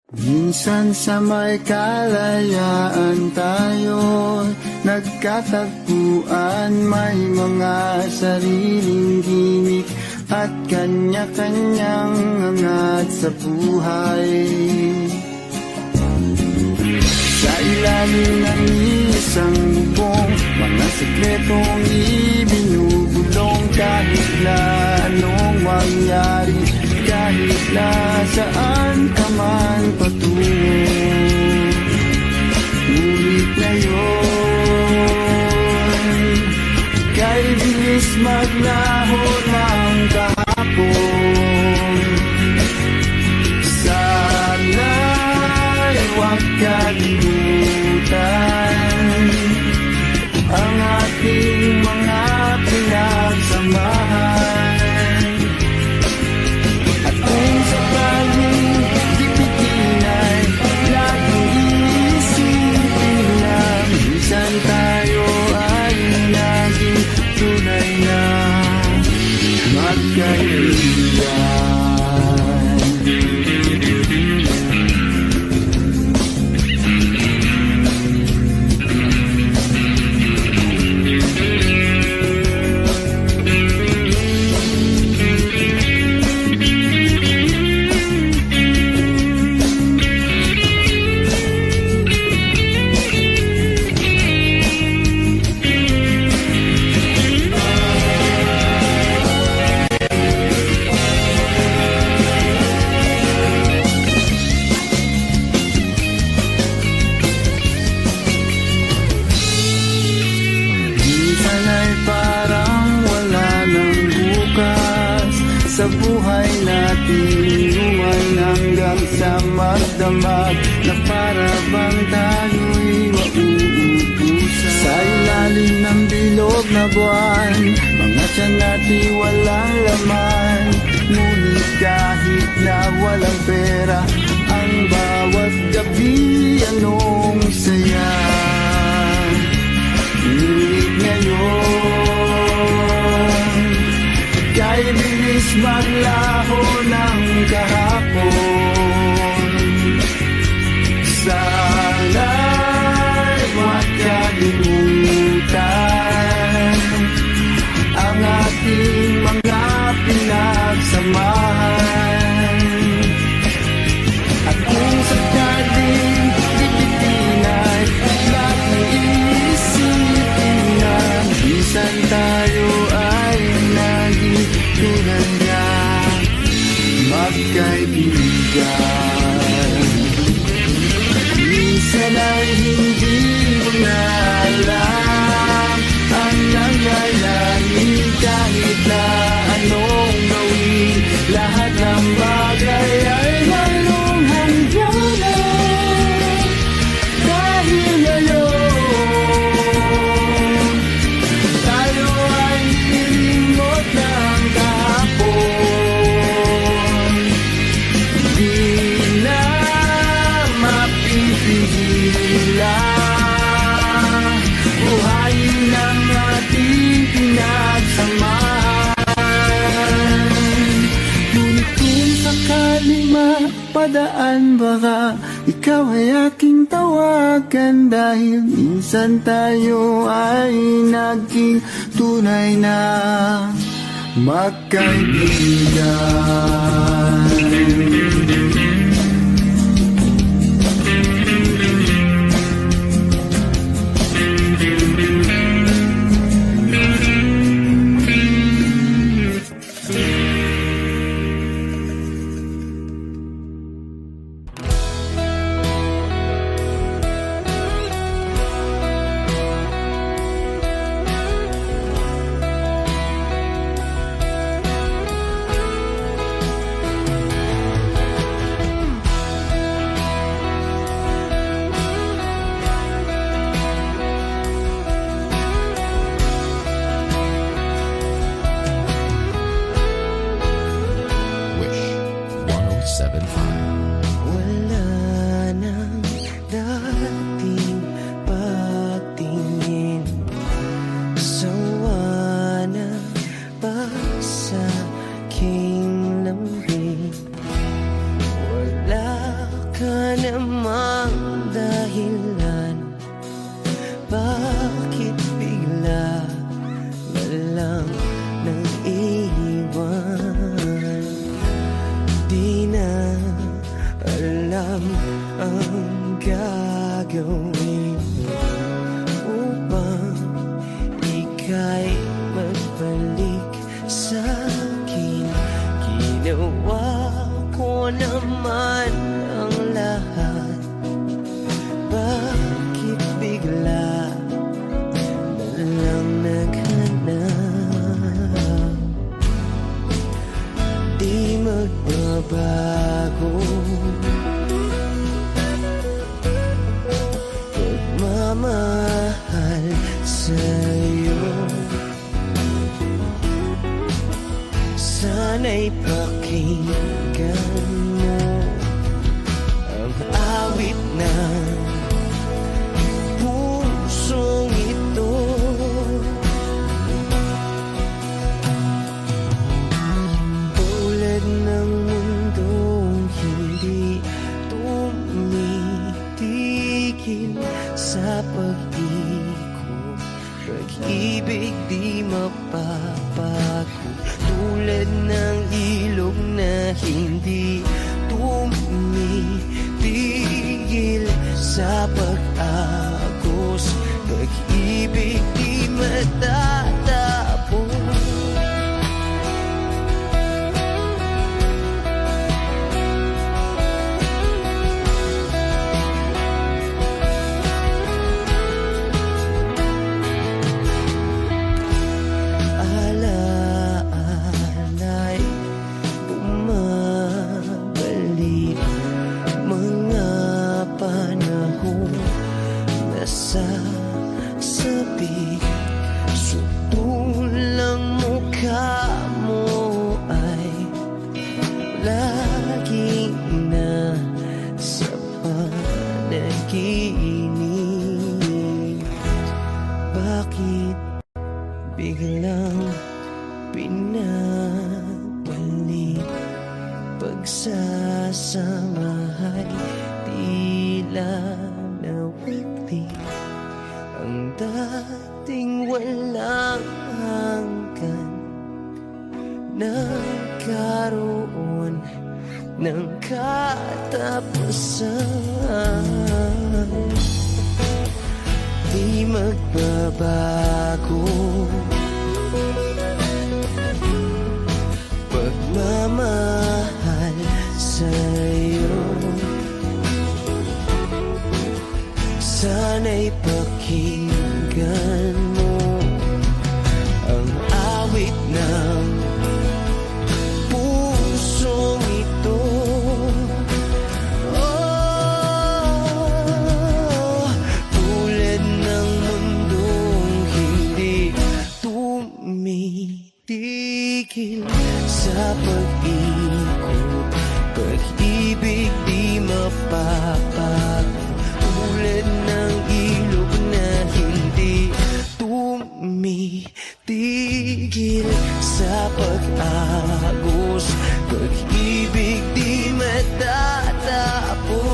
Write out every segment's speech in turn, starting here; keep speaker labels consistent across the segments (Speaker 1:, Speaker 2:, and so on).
Speaker 1: Minsan sa may kalayaan tayo nagkatagpuan, may mga sariling gimik at kanya-kanyang angat sa buhay. Sa ilalim ng isang bubong, mga sekretong ibinubulong, kahit na anong mangyari, kahit na saan ka man patungo. Ngunit ngayon, kay bilis maglaho ng kahapon. Sana'y huwag kalimutan ang ating mga pinagsamahan. At kung sakaling dipitin ay laging iisipin lang, minsan tayo ay naging tunay na magkaibigan. Sa buhay natin, inuman hanggang sa magdamag, na para bang tayo'y mauubusan. Sa ilalim ng bilog na buwan, mga tiyan natin walang laman. Ngunit kahit na walang pera, ang bawat gabi anong saya. Ngunit ngayon, kay bilis maglaho ng kahapon. Sana'y huwag kalimutan ang ating mga pinagsamahan. At kung sakaling dipitin ay laging iisipin na minsan tayo ay naging tunay na magkaibigan. Minsan ay hindi mo na alam ang nangyayari, kahit na anong gawin, lahat ng bagay ay mayroong hangganan. Dahil ngayon, tayo ay nilimot ng kahapon. Di na mapipigilan, buhayin ang ating pinagsamahan. Ngunit kung sakali mapadaan, baka ikaw ay aking tawagan, dahil minsan tayo ay naging tunay na magkaibigan.
Speaker 2: ka namang dahilan, bakit bigla na lang nang iwan? Di na alam ang gagawin upang ika'y magbalik sa'kin. Ginawa ko naman ang lahat, bakit bigla na lang naghanap? Di magbabago pagmamahal sa'yo. Sana'y pakinggan mo ang awit ng pusong ito. Tulad ng mundong hindi tumitigil sa pag-ikot, pag-ibig di mapapagod. Tulad ng ilog na hindi tumitigil sa pag-agos, pag-ibig di matatapos. Alaala'y bumabalik, mga panahon na sasabi. Sutulang mukha mo ay laging nasa panaginip. Bakit biglang pinabalik? Pagsasamahay tila nawagli, ang dating walang hanggan nagkaroon ng katapusan. Di magbabago pagmamahal sa'yo. Sana'y pakinggan mo ang awit ng pusong ito. Oh, tulad ng mundong hindi tumitigil sa pag-ikot, pag-ibig di mapapagod. Tulad ng ilog na hindi tumitigil sa pag-agos, pag-ibig di matatapos.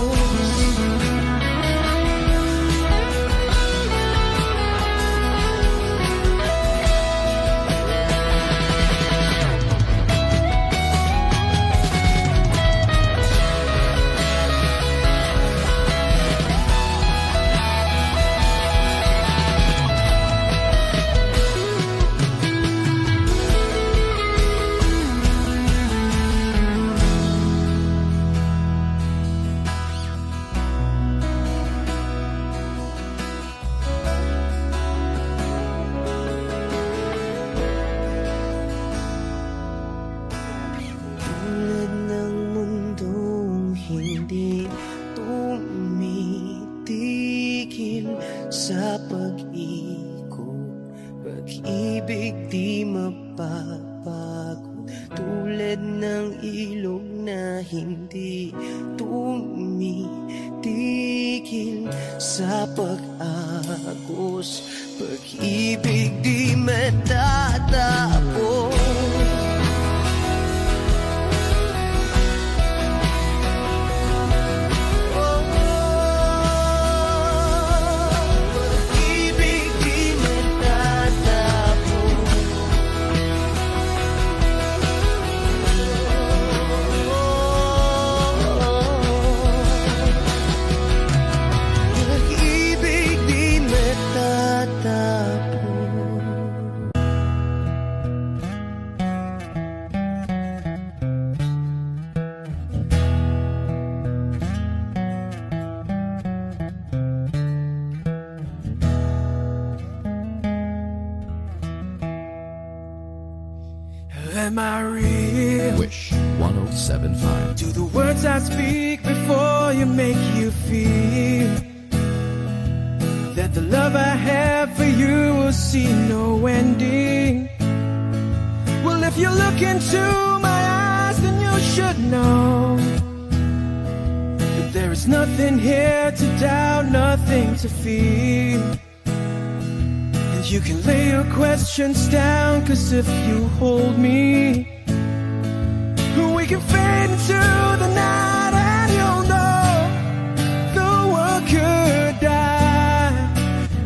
Speaker 2: Tulad ng mundong hindi tumitigil sa pag-ikot, pag-ibig di mapapagod. Tulad ng ilog na hindi tumitigil sa pag-agos, pag-ibig di matatapos.
Speaker 1: Am I real?
Speaker 3: Wish 1075.
Speaker 1: Do the words I speak before you make you feel that the love I have for you will see no ending? Well, if you look into my eyes, then you should know that there is nothing here to doubt, nothing to feel. And you can lay your questions down, 'cause if you hold me, we can fade into the night, and you'll know the world could die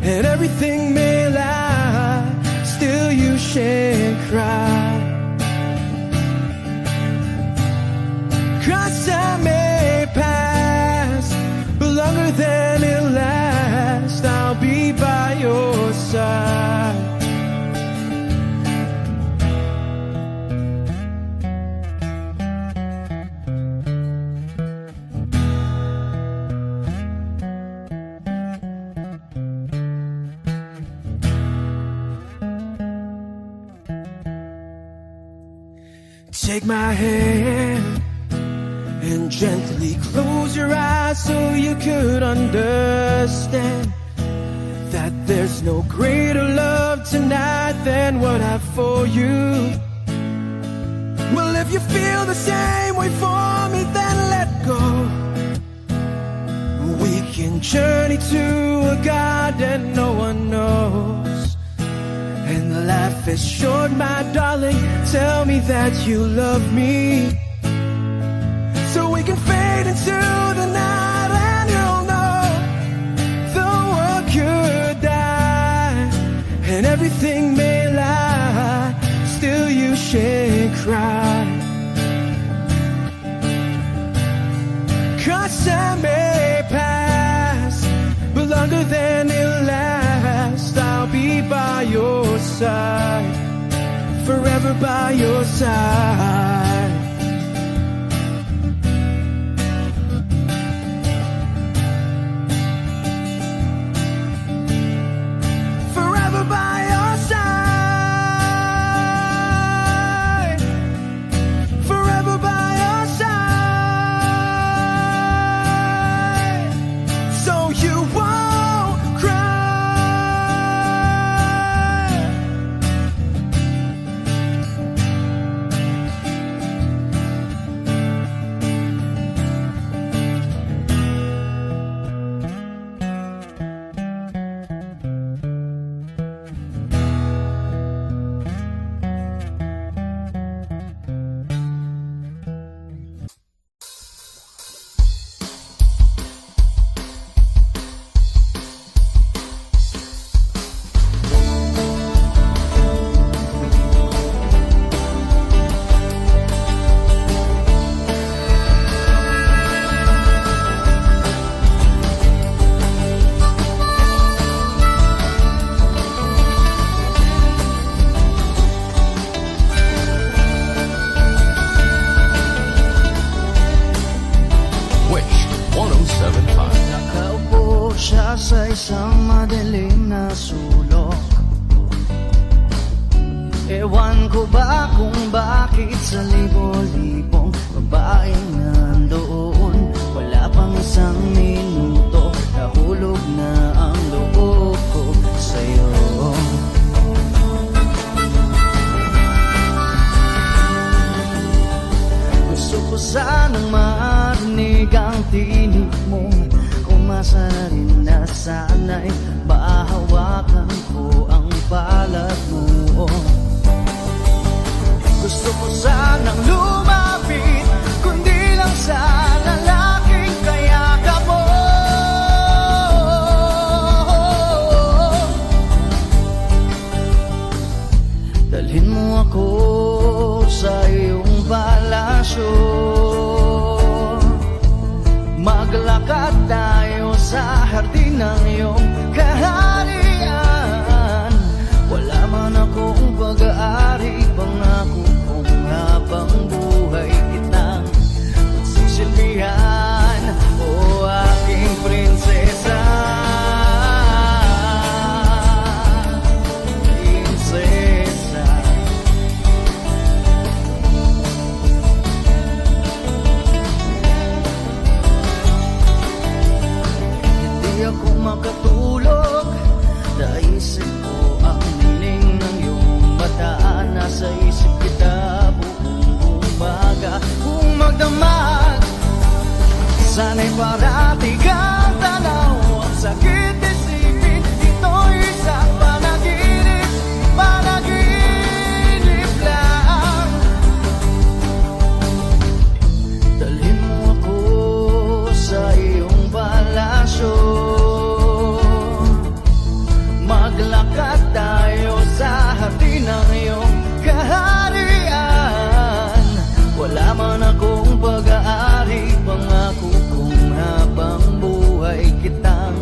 Speaker 1: and everything may lie, still you shan't cry. 'Cause time may pass, but longer than it'll last, I'll be by your side. Take my hand and gently close your eyes so you could understand that there's no greater love tonight than what I've for you. Well, if you feel the same way for me, then let go. We can journey to a garden no one knows. And life is short, my darling, tell me that you love me, so we can fade into the night, and you'll know the world could die and everything may lie, still you shan't cry. 'Cause time may pass, but longer than it'll last, I'll be by your side, forever by your side. Forever by your side, forever by your side, so you won't cry.
Speaker 3: Wish 1075.
Speaker 4: Nakaupo siya sa isang madilim na sulok. Ewan ko ba kung bakit sa libo-libong babaeng nandoon, wala pang isang minuto, nahulog na ang loob ko sa'yo. Gusto ko sanang marinig ang tinig mo, umasa na rin na sana'y mahawakan ko ang balat mo. Gusto ko sanang lumapit, kundi lang sa lalaking kayakap mo. Dalhin mo ako sa iyong palasyo, maglakad tayo sa hardin ng iyong kaharian. Wala man akong pag-aari, pangako kong habang buhay kitang magsisilbihan, o aking prinsesa. Prinsesa, makatulog. Naisip ko ang nining ng iyong mata. Nasa isip kita buong umaga. Kung magdamag, sana'y parati kang tanaw. Ang sakit isipin, ito'y isang panaginip. Panaginip lang. Dalhin mo ako sa iyong palasyo. Maglakad tayo sa hati ng iyong kaharian. Wala man akong pag-aari, pangako kong habang buhay kitang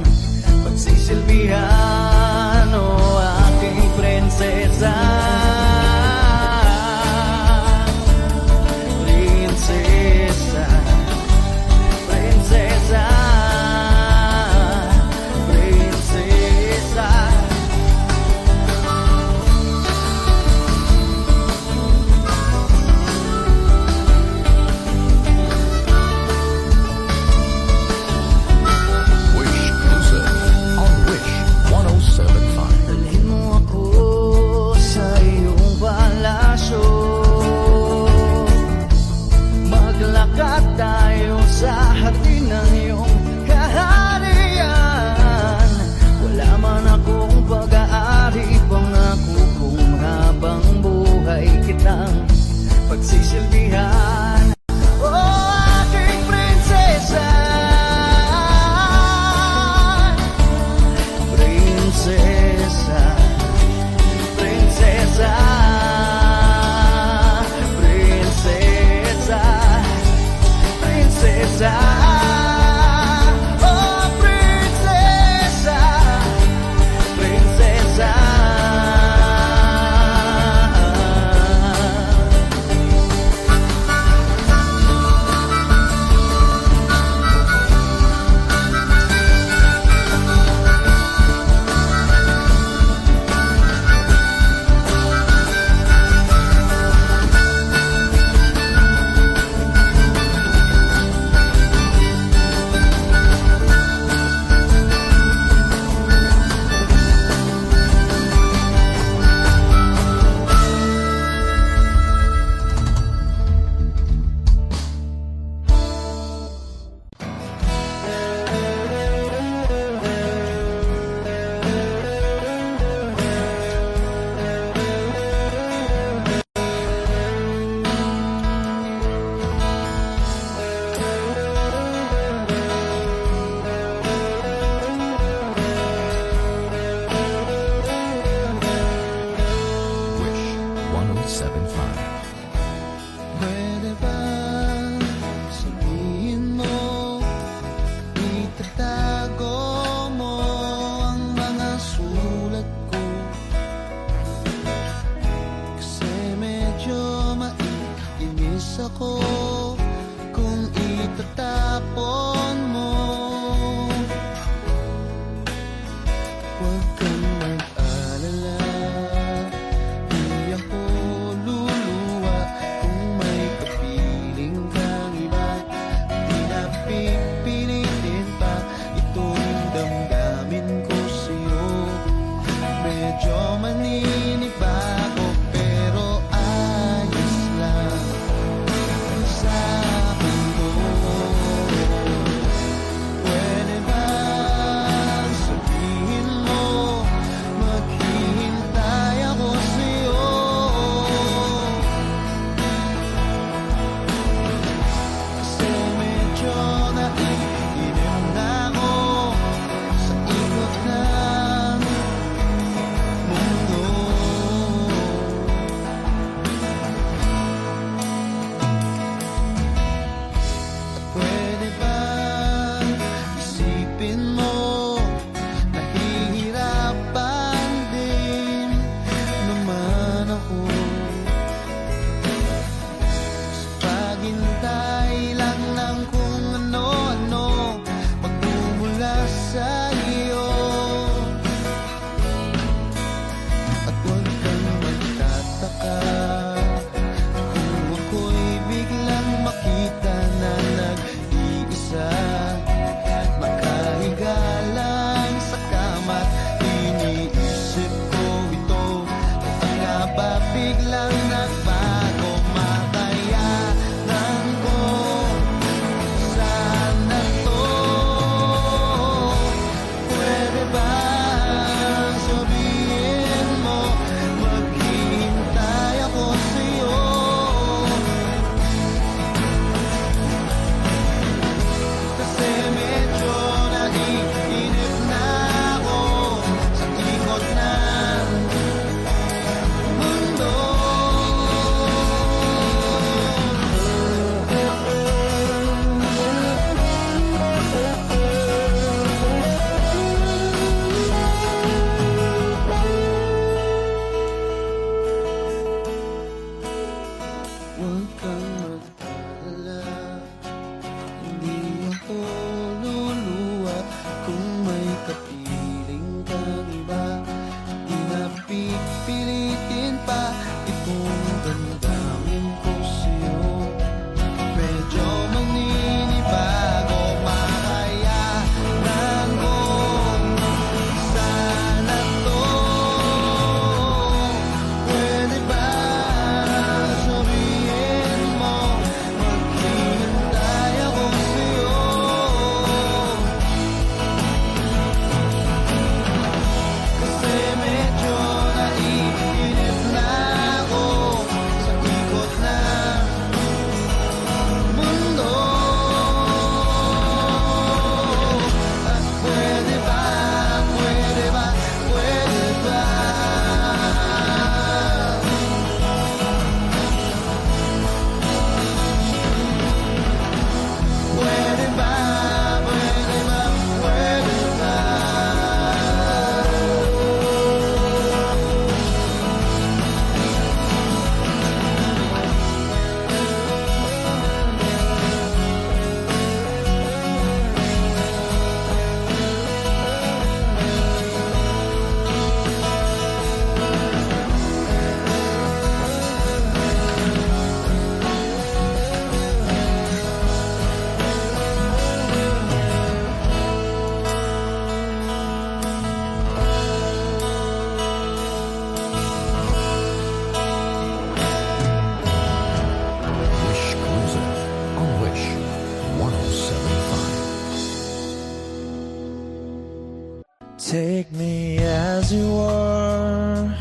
Speaker 1: Take me as you are,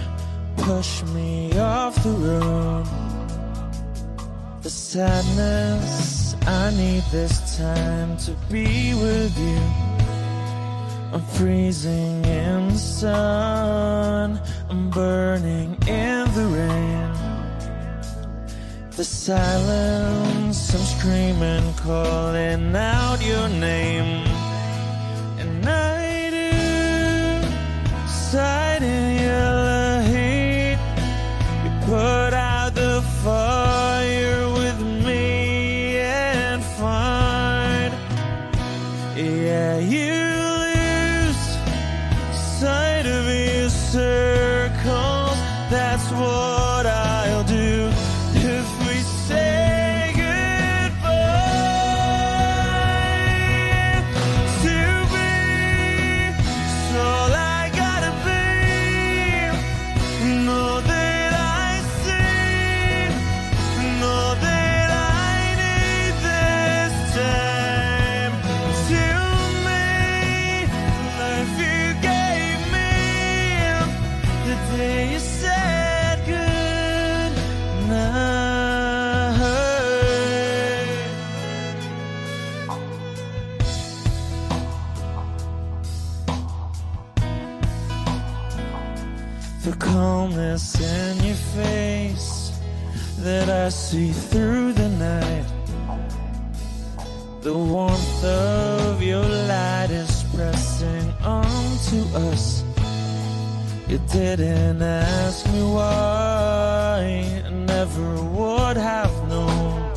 Speaker 1: push me off the road. The sadness, I need this time to be with you. I'm freezing in the sun, I'm burning in the rain. The silence, I'm screaming, calling out your name. And I do, sight in yellow heat. You put out the fire with me and find, yeah, you lose sight of your circles. That's what I'll do if we say goodbye. To be, it's all I gotta be. Know that I see, know that I need this time. To me, life you gave me the day you said good night. The calmness in your face that I see through the night. The warmth of your light is pressing onto us. You didn't ask me why, I never would have known.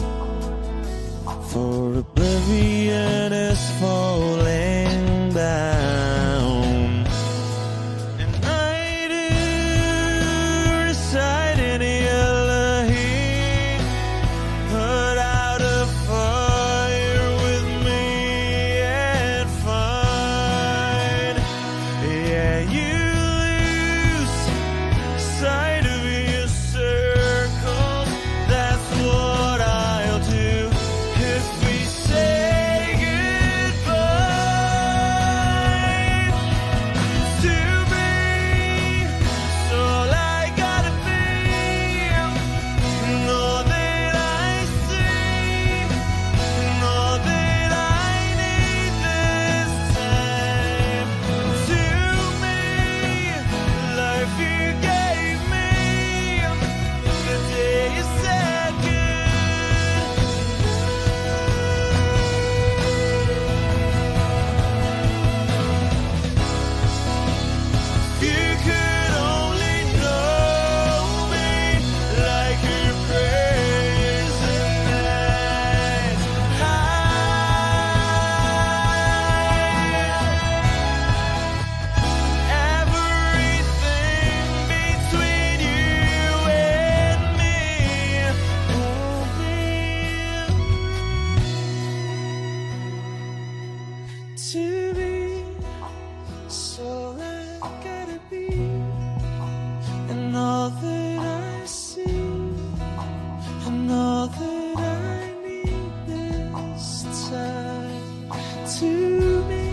Speaker 1: For oblivion is falling down. And I do reside in yellow heat. Put out a fire with me and find, yeah, you lose sight of your circles. That's what I'll do if we say goodbye. To be, it's all I gotta be. Know that I see, know that I need this time. To me, life you gave me the day you said good. You could only know me like your prayers at night. Everything between you and me won't be to be. So I gotta be, and all that I see, and all that I need this time. To me,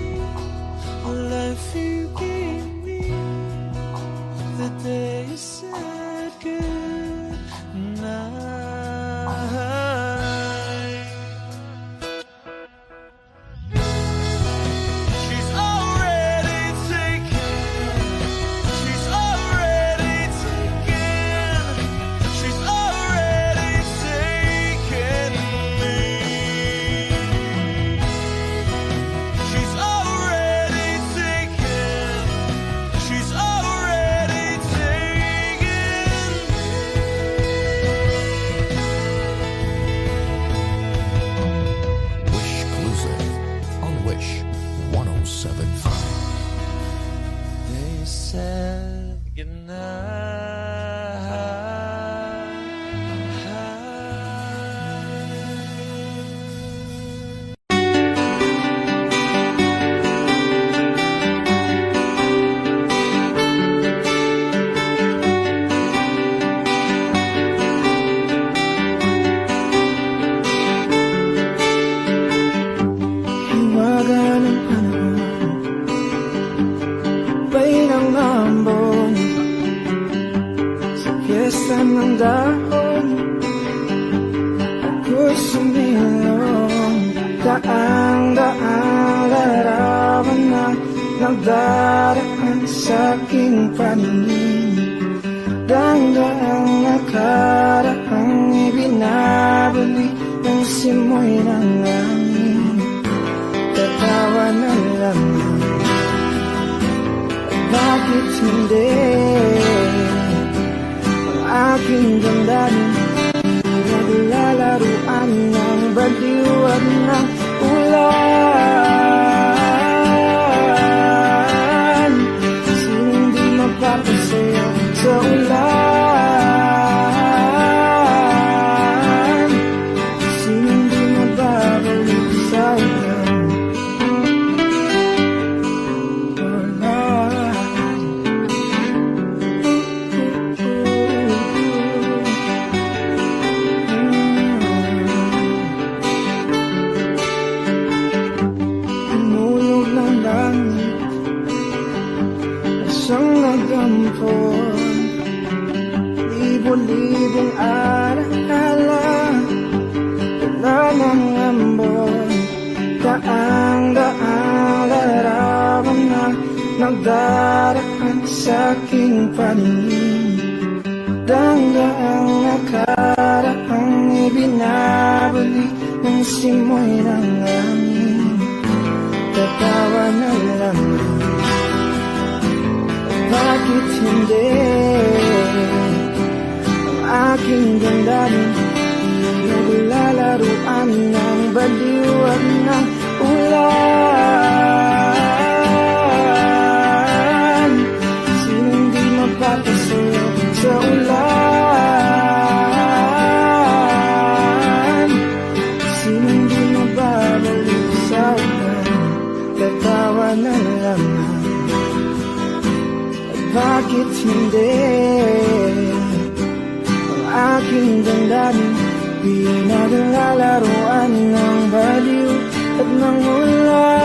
Speaker 1: a life you gave me the day you said good night. She's already taken. She's already taken. She's already taken me. She's already taken. She's already taken
Speaker 3: Wish Exclusive on Wish 1075.
Speaker 1: They said goodnight. Hiwaga ng panahon, ng dahon, ako'y sumilong. Daang-daang larawan na nagdaraan sa aking paningin. Daang-daang nakaraang ibinabalik ng simoy ng langit. Tatawa na lamang, bakit hindi? Ang aking damdamin naglalaruan ng baliwan ng ulan. Sinong di mapapasayaw sa ulan? Sinong di mababalik sa ulan? Inulog ng langit, isang nagampon. Libo-libong alaala, wala ng ambon. Daang-daang larawan na nagdaraan sa aking paningin. Daang-daang nakaraang ibinabalik ng simoy ng langit. Tatawa na lamang, bakit hindi? Ang aking damdamin naglalaruan ng baliwan ng ulan. Sinong di mapapasayaw sa ulan? Sinong di mababalik sa ulan? Tatawa na lamang, bakit hindi? Ang aking damdamin pinaglalaruan ng baliw at ng ulan.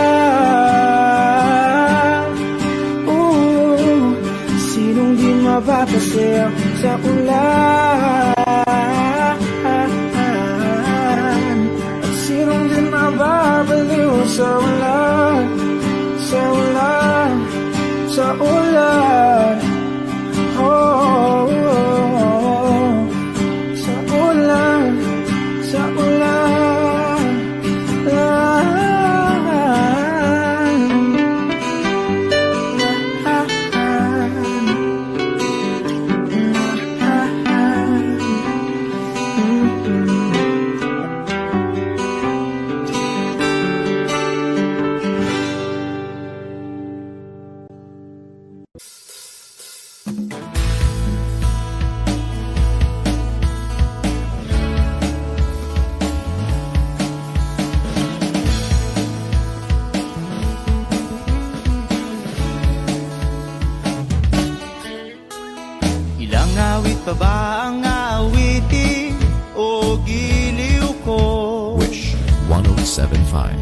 Speaker 1: Sinong di mapapasayaw sa ulan? At sinong di mababaliw sa ulan? Sa ulan, sa ulan, oh, oh, oh. Sa ulan, sa ulan,
Speaker 4: Ilang awit pa ba ang awitin o giliw ko?
Speaker 3: Wish 1075.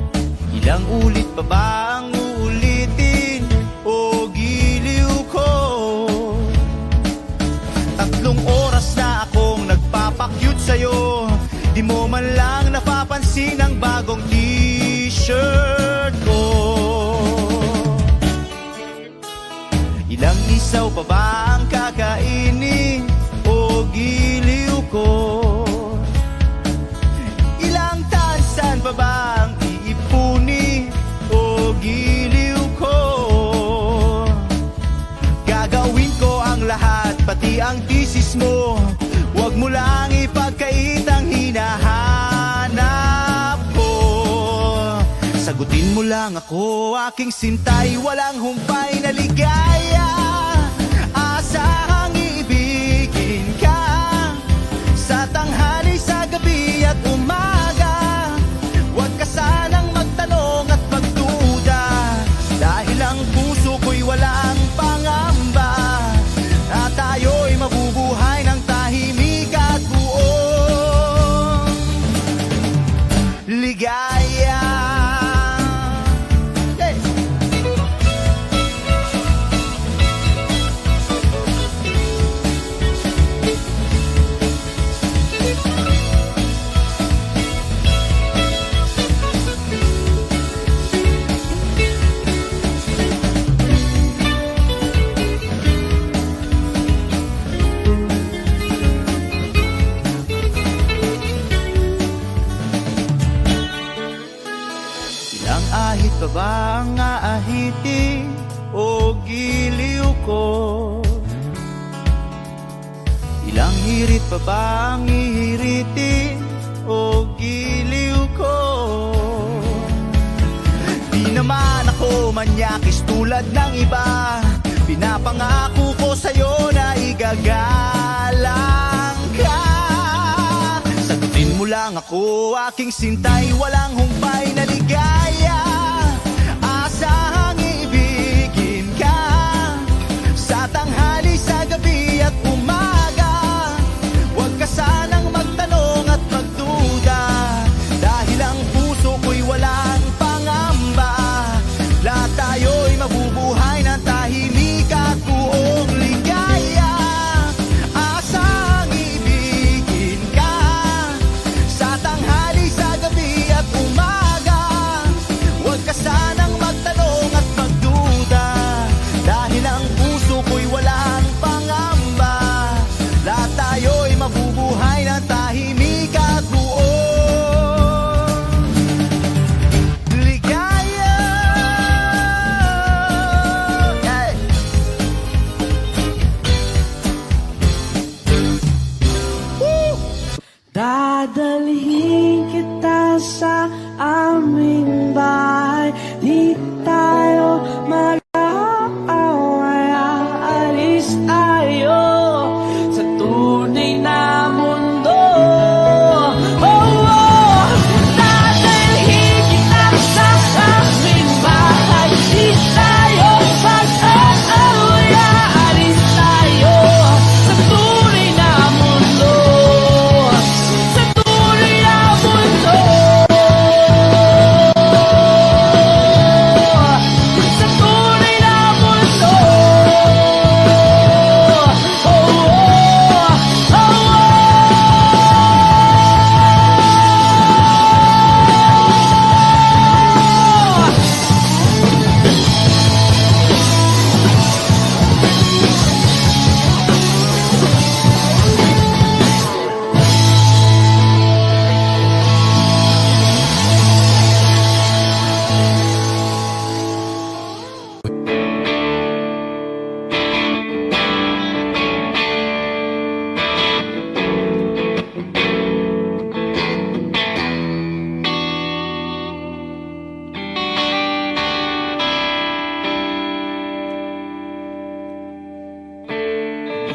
Speaker 4: Ilang ulit pa ba ang uulitin o giliw ko? 3 oras na akong nagpapakyut sa'yo, di mo man lang napapansin ang bagong t-shirt ko. Ilang isaw pa ba ang kakainin o giliw ko? Ilang tansan pa ba ang iipunin o giliw ko? Gagawin ko ang lahat, pati ang thesis mo. Huwag mo lang ipagkait ang hinahanap ko. Sagutin mo lang ako, aking sintay, walang humpay na ligaya. Asahang iibigin ka sa tanghali, sa gabi at umaga. Huwag ka sanang magtanong at magduda, dahil ang puso ko'y walang pangamba, na tayo'y mabubuhay ng tahimik at buong ligaya. maahiting o giliw ko? Ilang hirit pa ba ang ihiritin o giliw ko? Di naman ako manyakis tulad ng iba. Pinapangako ko sa'yo na igagalang ka. Sagutin mo lang ako, aking sintay, walang humpay na ligaya. Asahang ibigin ka sa tanghali, sa gabi at umaga. Huwag ka sanang magtanong at magduda, dahil ang puso ko'y walang pangamba. Lahat tayo'y mabubuhay ng tahimik at buong ligaya. Asang ibigin ka sa tanghali, sa gabi at umaga. Huwag ka sanang magtanong at magduda, dahil ang puso ko'y walang pangamba. Lahat tayo'y mabubuhay ng tahimik at buong ligaya. Hey!
Speaker 1: Dadalhin kita sa aming bahay. Di tayo mag-aaway. Aalis tayo sa tunay na mundo. Oh, oh! Dadalhin kita sa aming bahay. Di tayo mag-aaway. Aalis tayo sa tunay na mundo. Sa tunay na mundo. Sa tunay na mundo. Oh, oh, oh.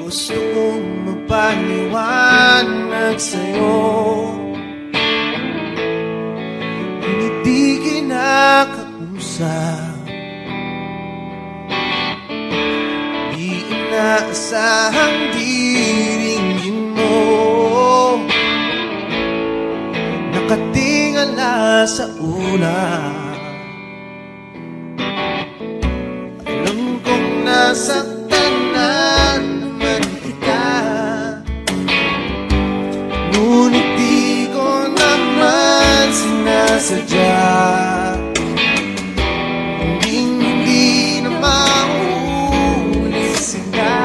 Speaker 2: Gusto kong magpaliwanag sa'yo, ngunit di kinakausap. Di inaasahang diringgin mo, nakatingala sa ulan. Alam kong nasaktan na naman kita, ngunit di ko naman sinasadya. Hindi na mauulit sila.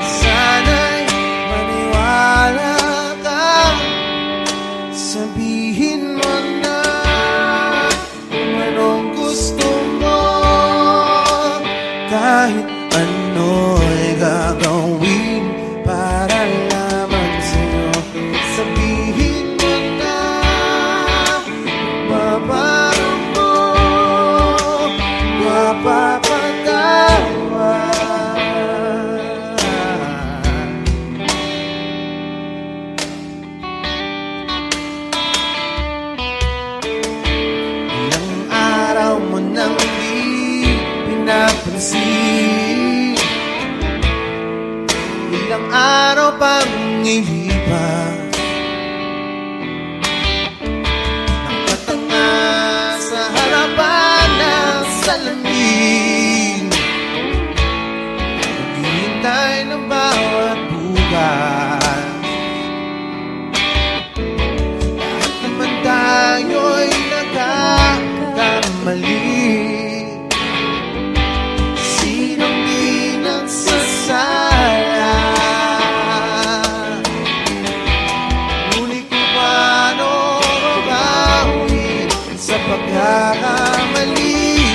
Speaker 2: Sana'y maniwala ka, sabihin mo na kung anong gusto mo. Kahit ano'y gagawin para lamang sa'yo. Sabihin mo na babarang mo, mapapatawa. Ilang araw mo nang di pinapansin, ilang araw pang ilipas, nakatanga sa harapan ng salamin, naghihintay ng bawat bukas. Lahat naman tayo'y nagkakamali. Sinong di nagsasala? Ngunit kung paano babawi sa pagkakamali?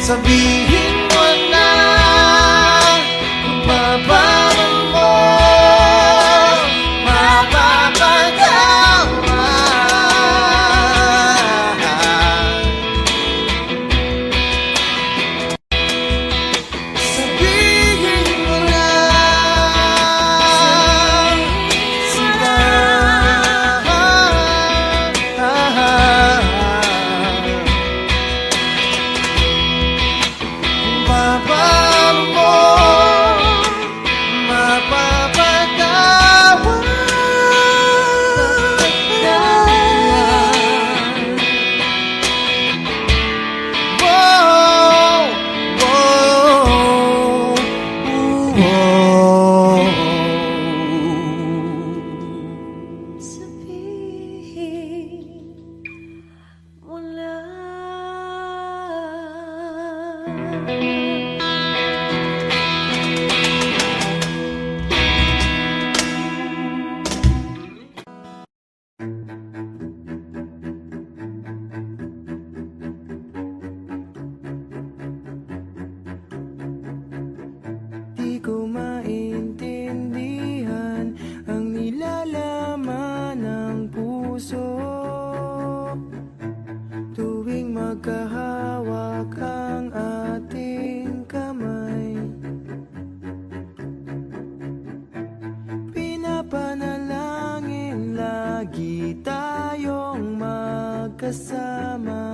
Speaker 4: Sabihin mo na kung paano mo mapapagawa. Sabihin mo na paano mo mapapagawa. Whoa, whoa, whoa.
Speaker 2: Sabihin mo lang.
Speaker 1: Di ko maintindihan ang nilalaman ng puso tuwing magkahawak ang ating kamay. Pinapanalangin lagi tayong magkasama.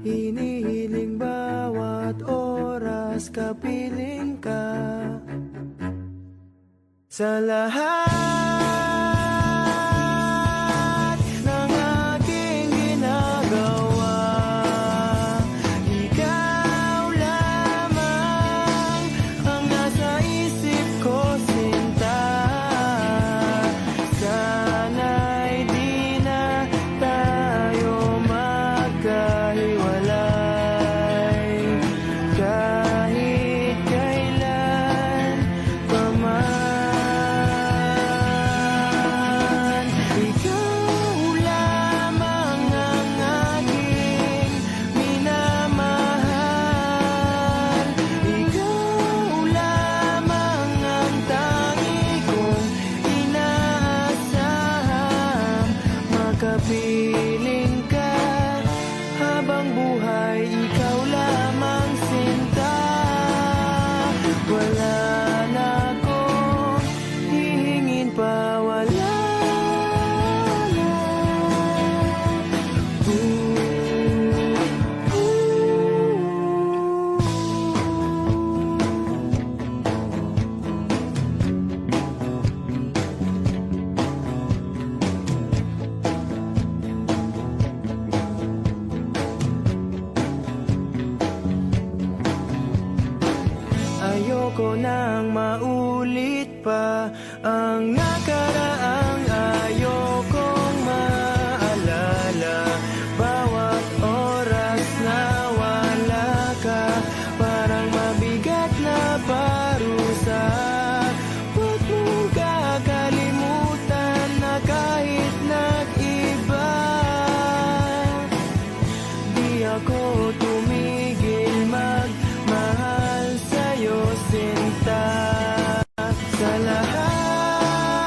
Speaker 1: Hinihiling bawat oras kapiling ka sa lahat ng aking ginagawa. Ikaw lamang ang nasa isip ko, sinta. Sana'y di na tayo magkahiwalay kahit kailan pa man. Ikaw lamang ang aking minamahal. Ikaw lamang ang tangi kong inaasahan. Makapiling ka habang buhay, ikaw lamang, sinta. Wala na akong hihingin pa, wala na. Ayoko nang maulit pa ang nakaraang ayokong maalala. Bawat oras na wala ka, parang mabigat na parusa. Huwag mong kakalimutan na kahit nag-iba, di ako tumigil magmahal sa'yo, sinta. Sa lahat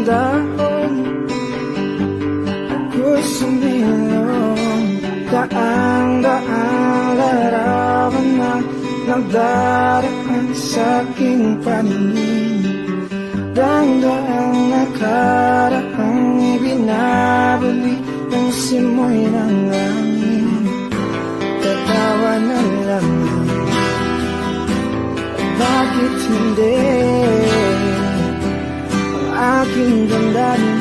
Speaker 1: dahon ako'y sumilong. Daang-daang larawan na nagdaraan sa'king paningin. Daang-daang nakaraang ibinabalik ng simoy ng langit. Tatawa na lamang, bakit hindi? Ang aking damdamin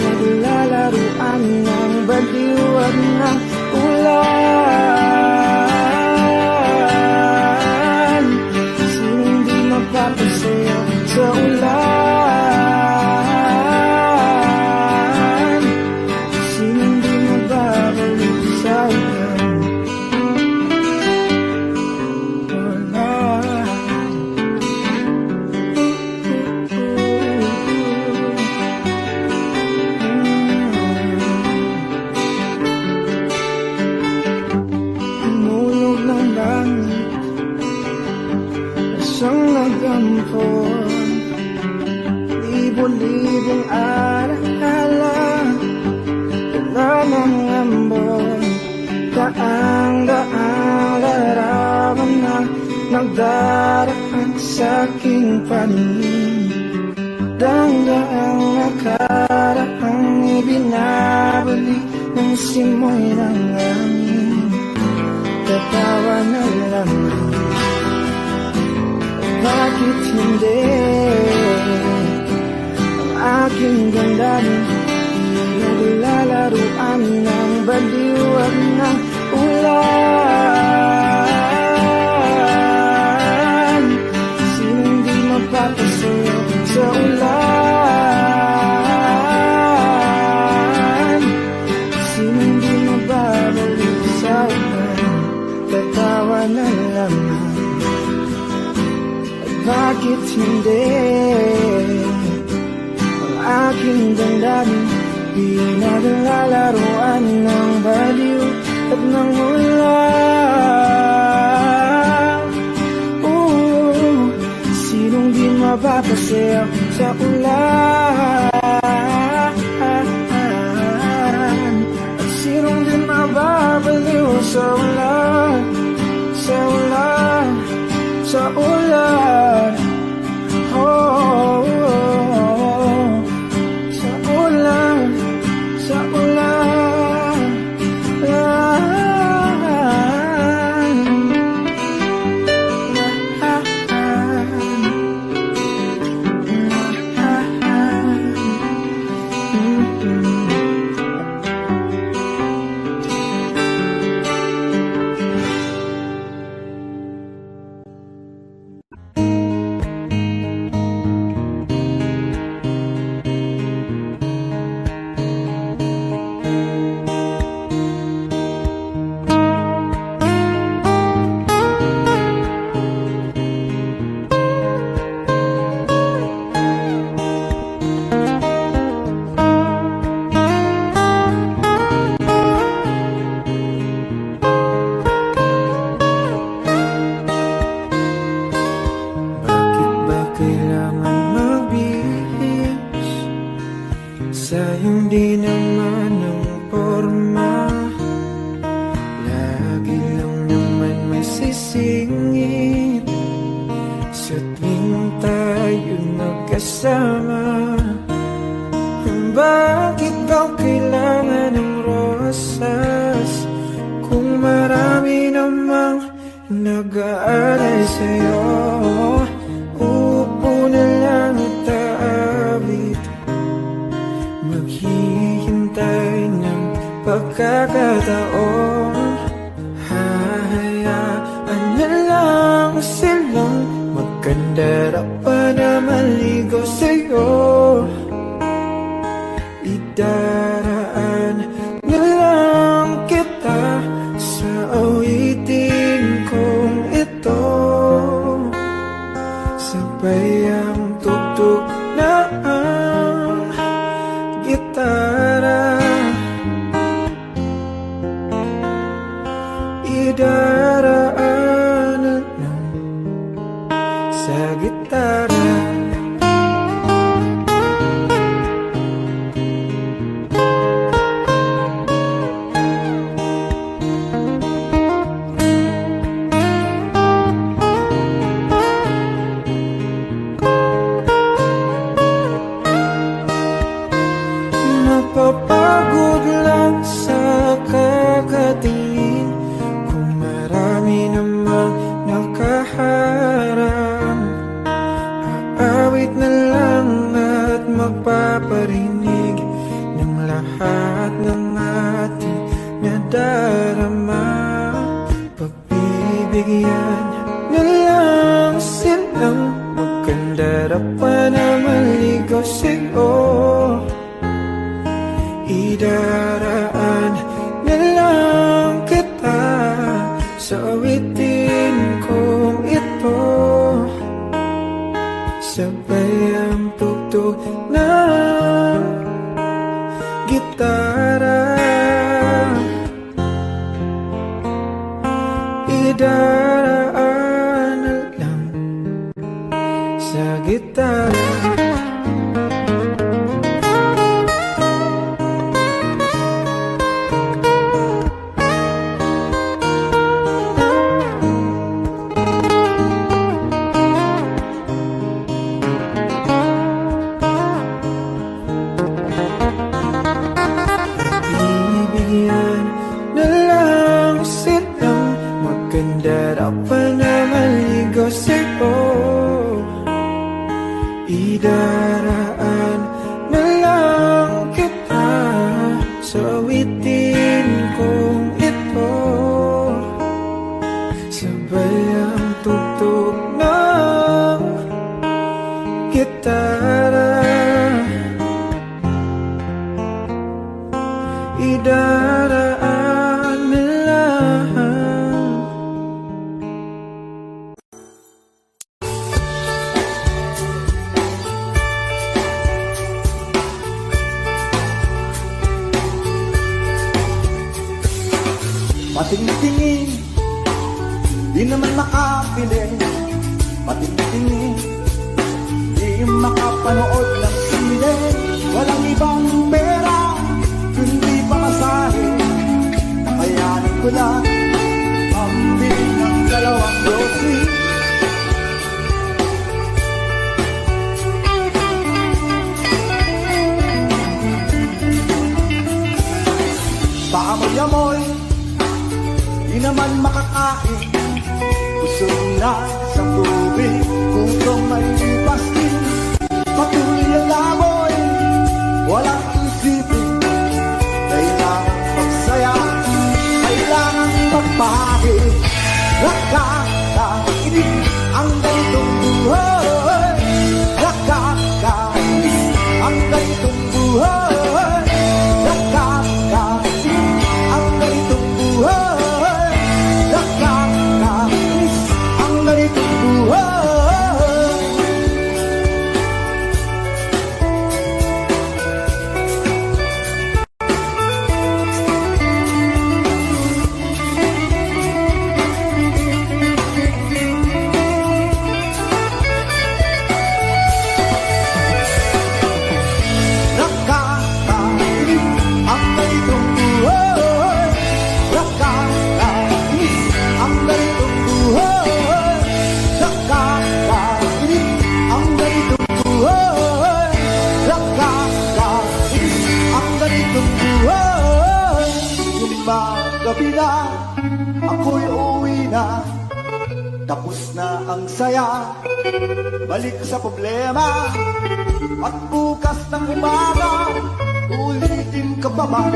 Speaker 1: naglalaruan ng baliwag ng ulan. Sinong di mapapasayaw sa ulan? Sinong di mababalik sa ulan? Isang nagampon, libo-libong alaala, dala ng ambon. Daang-daang larawan na nagdaraan sa'king paningin. Daang-daang nakaraang ibinabalik ng simoy ng langit. Tatawa na lamang, bakit hindi? Ang aking damdamin naglalaruan ng baliwag ng ulan. Sinong di mapapasayaw sa ulan? Sinong di mababalik sa ulan? Tatawa na lamang, bakit hindi? Ang aking damdamin pinaglalaruan ng baliw at ng ulan. Sinong di mapapasayaw sa ulan? At sinong di mababaliw sa ulan? Sa ulan, sa ulan, oh, oh, oh. Sa ulan, sa ulan, sayang di naman ang porma. Lagi lang naman may sisingit sa tuwing tayo magkasama. Bakit daw kailangan ng rosas kung marami namang nag-aalay sa'yo? Upo na lang at aawit, maghihintay ng pagkakataon. Hahayaan na lang silang magkandara pa na maligo sa'yo. Idaraan na lang kita sa awitin kong ito. Sabay ang tugtog na ang gitara. Idaraanan lang sa gitara. idaraan na lang sa gitara. Bibigyan na lang silang maganda dapat na maligo sa'yo. Idaraan na lang kita sa awitin kong ito. Sabay ang tugtog ng gitara. Idaraan na lang.
Speaker 4: Patingin, di naman makapiling. Patingin, di makapanood ng sine. Walang ibang pera, kundi pamasahe. Nakayanin ko lang ang biling ng dalawang grocery. Paamoy-amoy, di naman makakain. Gusto na sa tubig kung kung may pastil. Patuloy ang laboy, walang isipin. Kailangan magsaya, kailangan magpahi. Nakakainis ang ganitong buhay. Nakakainis ang ganitong buhay. Nakakainis ang ganitong buhay. Nakakainis ang ganitong buhay. Gabi na, ako'y uwi na. Tapos na ang saya, balik sa problema. At bukas ng umaga, ulitin ka pa ba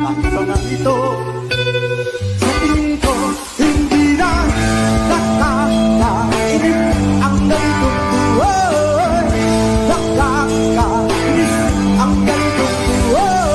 Speaker 4: ang mga ito? Sa tingin ko, hindi na nakakainis ang ganitong buhay. Nakakainis ang ganitong buhay.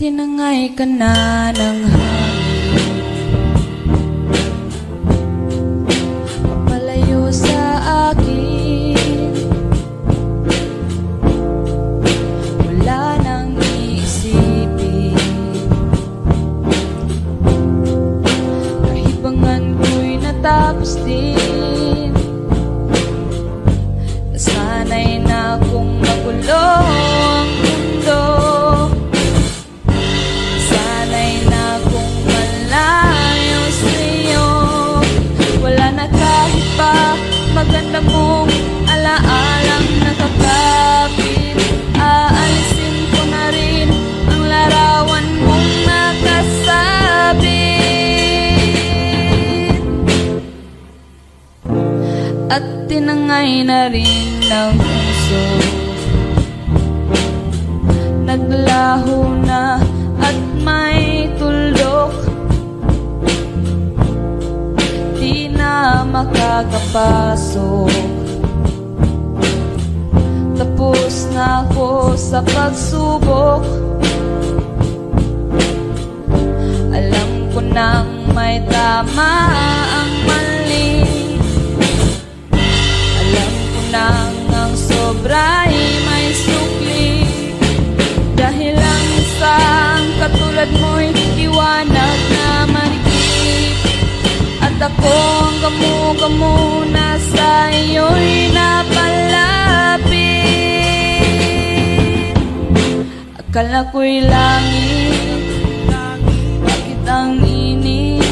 Speaker 5: Tinangay ka na ng hangin, palayo sa pagtapos din. Nasanay na kung magulo ang mundo, nasanay na kung malayo sa'yo. Wala na kahit pa maganda mong alaalang nakakapit. Aalisin ko na rin ang larawan mong nakasabit, at tinangay na rin ng puso. Naglaho na at may tuldok, di na makakapasok. Tapos na ako sa pagsubok. Alam ko nang may tama ang mali. Alam ko nang ang sobra'y may sukli. Dahil ang isang katulad mo'y liwanag na marikit, at ako ang gamo-gamo na sa iyo'y napalapit. Akala ko'y langit, bakit ang init?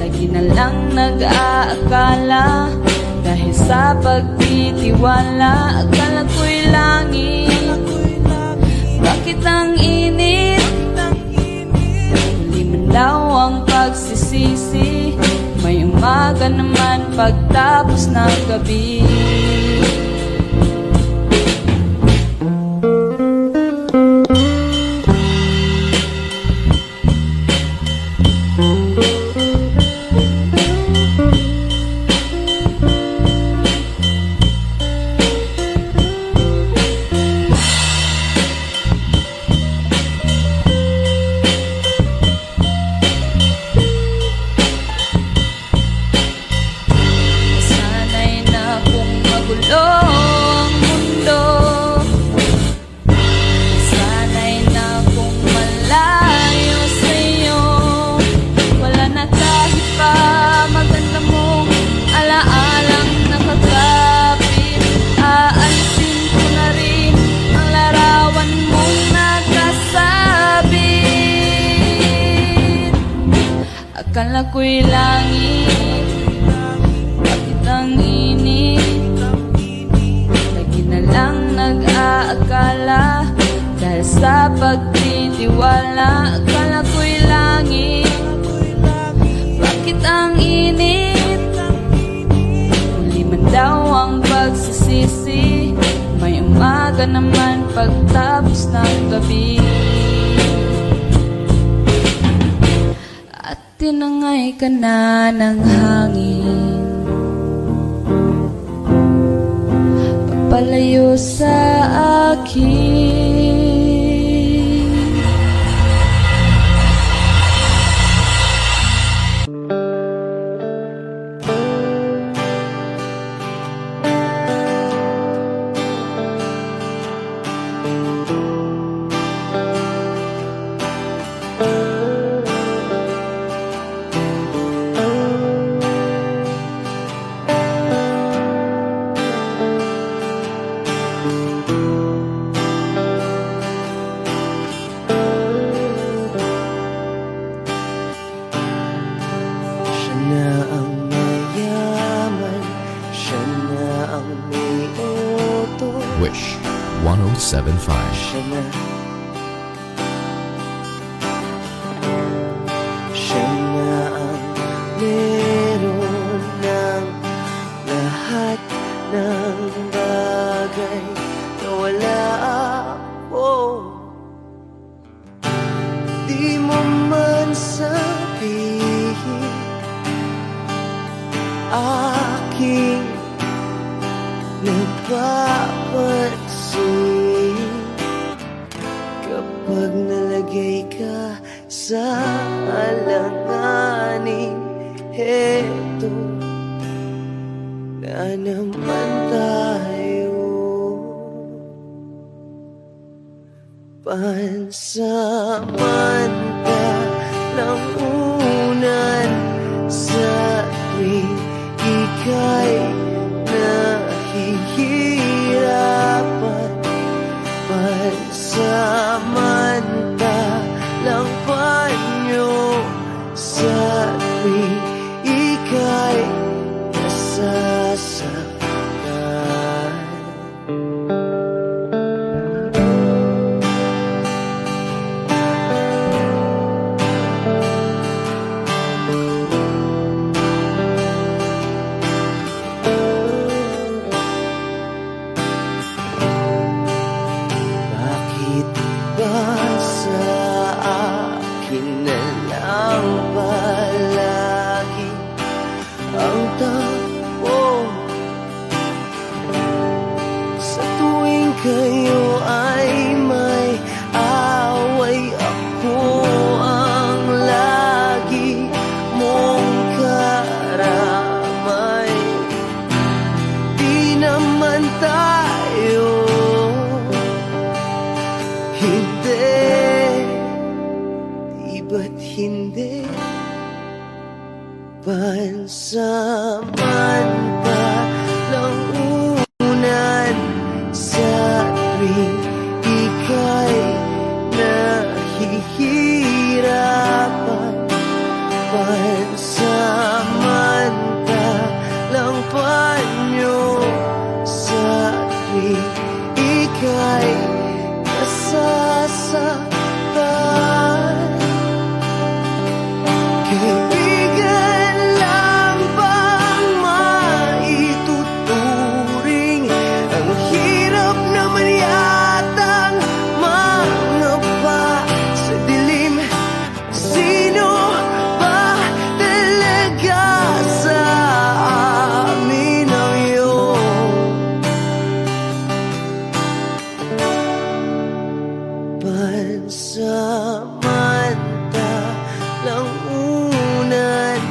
Speaker 5: Lagi na lang nag-aakala, dahil sa pagtitiwala. Akala ko'y langit, bakit ang init? Huli man daw ang pagsisisi, may umaga naman pagtapos ng gabi. Akala ko'y langit, bakit ang init? Lagi na lang nag-aakala, dahil sa pagtitiwala. Akala ko'y langit, bakit ang init? Huli man daw ang pagsisisi, may umaga naman pagtapos ng gabi. Tinangay ka na ng hangin, papalayo sa akin.
Speaker 3: Wish 1075.
Speaker 2: Siya na ang meron ng lahat ng bagay na wala ako. Di mo man sabihin aking napapansin kapag nalagay ka sa alanganin. Heto na naman tayo, pansamantalang unan sa ika'y nahihirapan, pansamantalang panyo sa tuwing ika'y nasasaktan. Bakit ba sa akin na lang palagi ang takbo? Sa tuwing kayo ay may away, ako ang lagi mong karamay. Di naman tayo di ba't hindi? Pansamantalang unan sa tuwing ika'y nahihirapan, pansamantalang panyo sa tuwing ika'y nasasaktan. Kaibigan lang bang maituturing? Ang hirap naman yatang mangapa sa dilim. Sino ba talaga sa amin ang iyong pansamantalang unan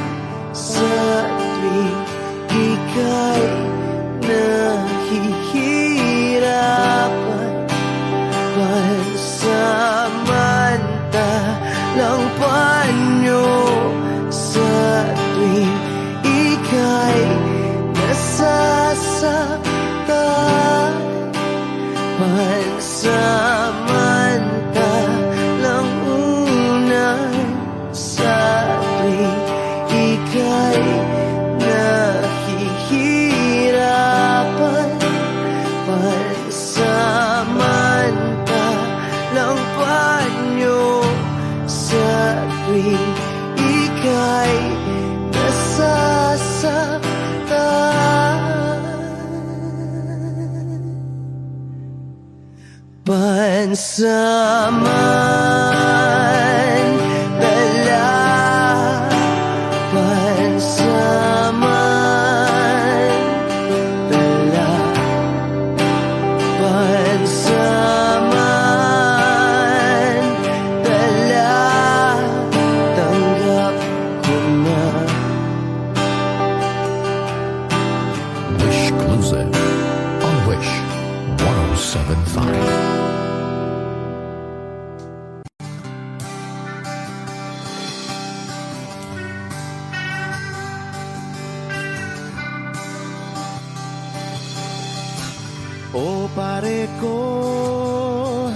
Speaker 2: sa tuwing ika'y nahihirapan, pansamantalang panyo sa tuwing ika'y nasasaktan. Pansamantalang unan sa tuwing ika'y nahihirapan, pansamantalang panyo sa tuwing ika'y nasasaktan. Pansamantala, pansamantala, pansamantala, tanggap ko na.
Speaker 3: Wish Exclusive on Wish 107.5.
Speaker 4: O pare ko,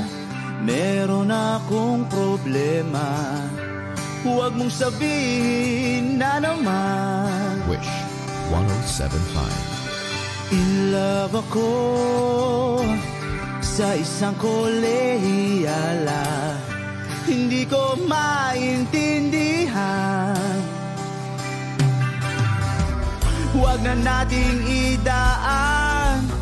Speaker 4: meron akong problema. Huwag mong sabihin na naman.
Speaker 3: Wish 107.5.
Speaker 4: In love ako sa isang kolehiyala. Hindi ko maintindihan. Huwag na nating idaan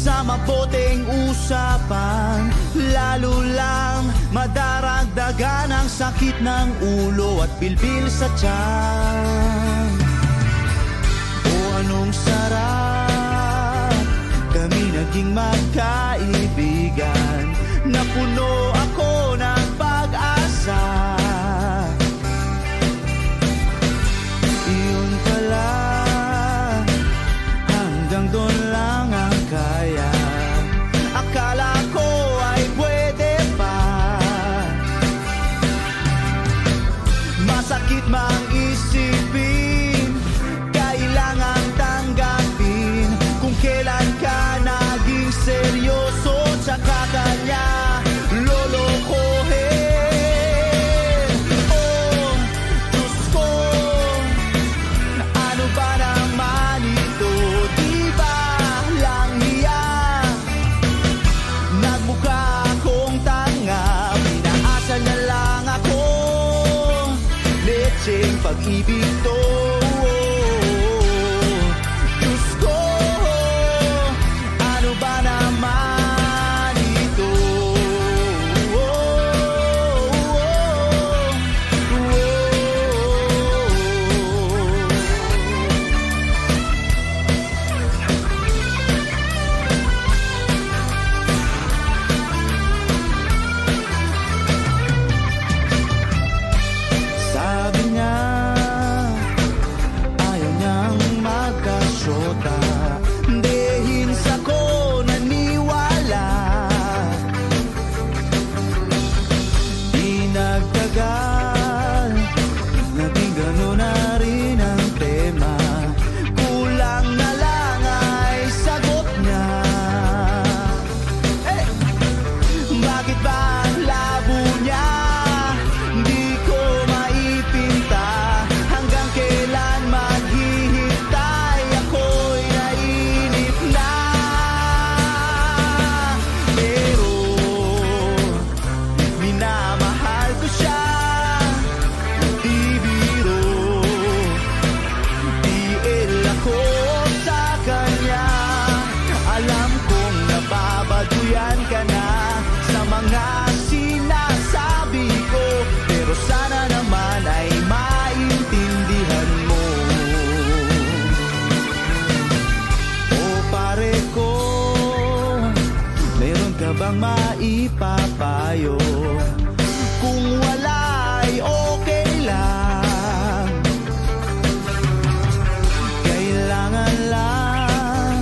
Speaker 4: sa maboteng usapan, lalo lang madaragdagan ang sakit ng ulo at bilbil sa tiyan. O anong sarap, kami naging magkaibigan, na puno ako ng pag-asa. Iyon pala, hanggang doon lang ang kaya. Akala ko ay pwede pa. Masakit mang isipin bang maipapayo? Kung wala'y okay lang, kailangan lang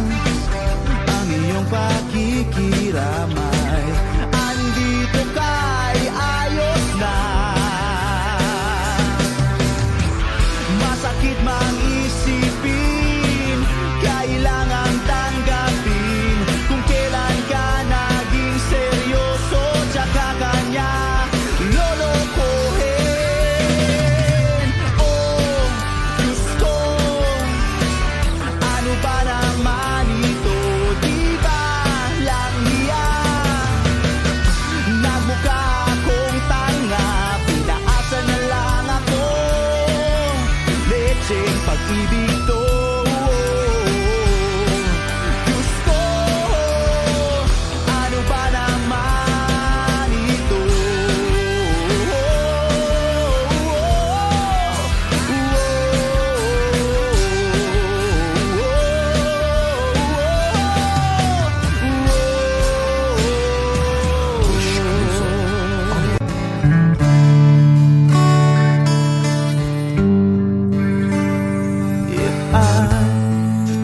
Speaker 4: ang iyong pakikiramay. Andito ka'y ayos na. Masakit mang isipin, kailangan tanggapin. Kung kailan ka naging seryoso, tsaka kanya lolokohin. Oh, Diyos ko, ano ba naman ito? Di ba lang hiya? Nagmukha akong tanga, pinaasa na lang ako. Lecheng pag-ibig to. Diyos ko, ano ba naman ito? If I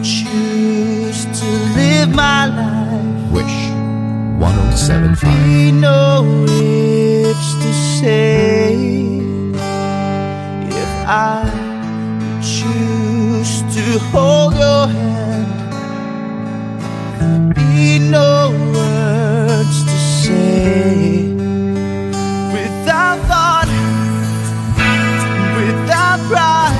Speaker 4: choose to live my life,
Speaker 3: Wish 1075.
Speaker 4: be no ifs to say. If I choose to hold your hand, be no words to say. Without thought, without pride,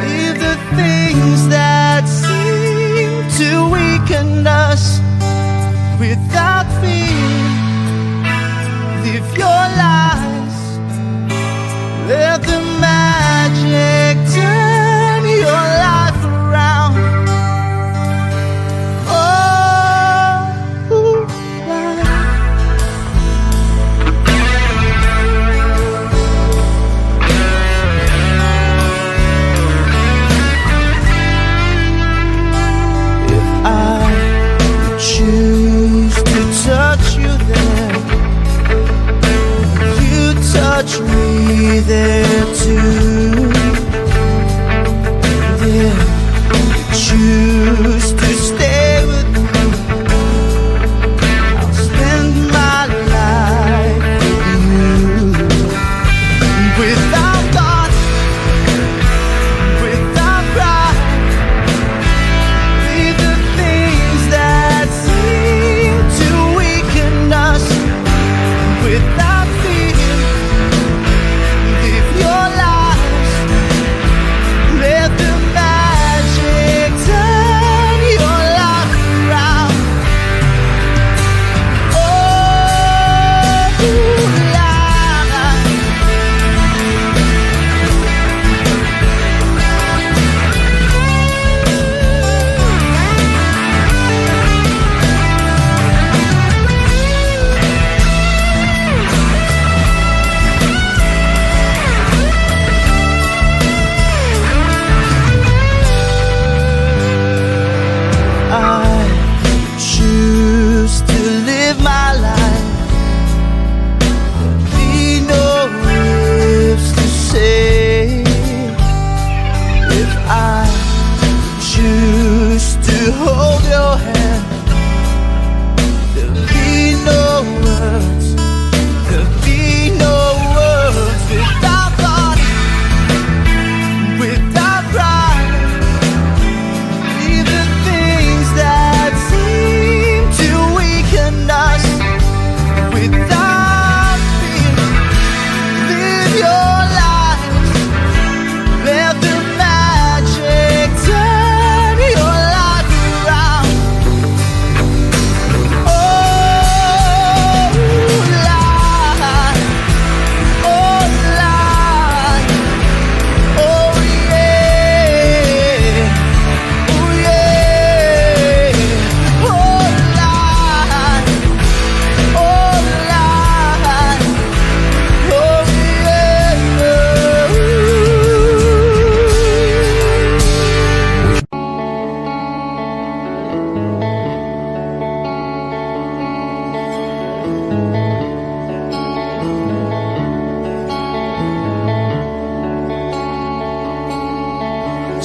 Speaker 4: leave the things that seem to weaken us. Without fear, live your lies. Let the magic turn your life around.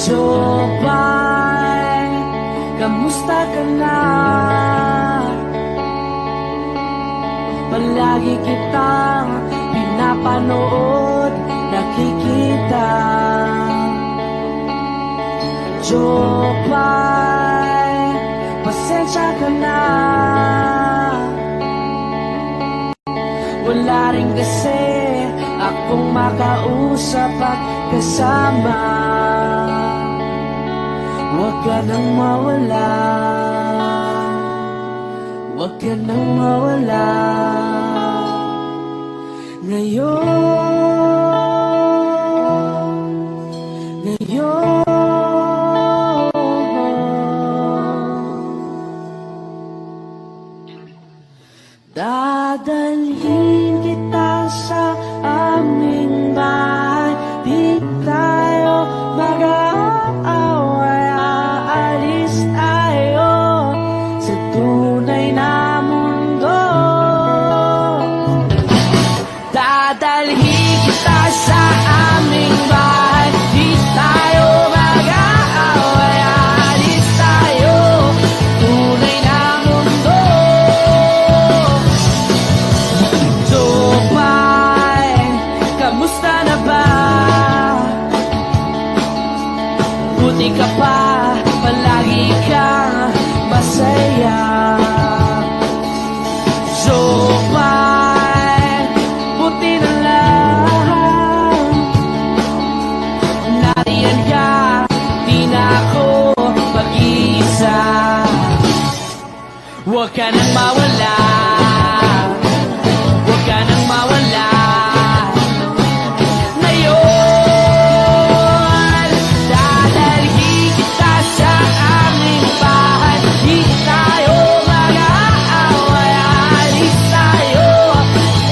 Speaker 4: Jopay, kamusta ka na? Palagi kitang pinapanood, nakikita. Jopay, pasensya ka na. Wala rin kasi akong makausap at kasama. Huwag ka nang mawala, huwag ka nang mawala. Ngayon dadalhin kita sa aming bahay. Di tayo mag-aaway, aalis tayo sa tunay na mundo. Dadalhin kita sa aming bahay. Di tayo mag-aaway, aalis tayo tunay na mundo. Jopay, kamusta na ba? Buti ka pa, palagi kang masaya. Jopay, buti na lang nariyan ka, di na ako mag-iisa. Huwag ka nang mawala, huwag ka nang mawala. Ngayon, dadalhin kita sa aming bahay. Di tayo mag-aaway, aalis tayo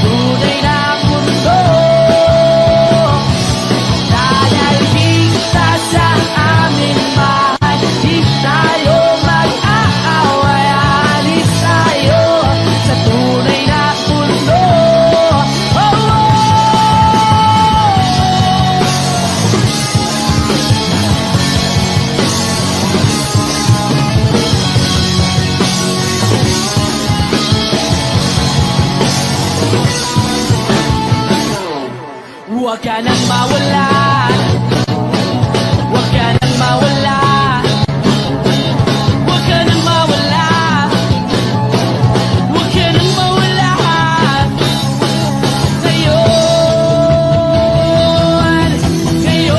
Speaker 4: tunay na mundo. Dadalhin kita sa aming bahay. Di tayo mag-aaway, aalis tayo sa tunay na mundo. Oh, oh. Huwag ka nang mawala, huwag ka nang mawala, huwag ka nang mawala, huwag ka nang mawala. Ngayon, ngayon.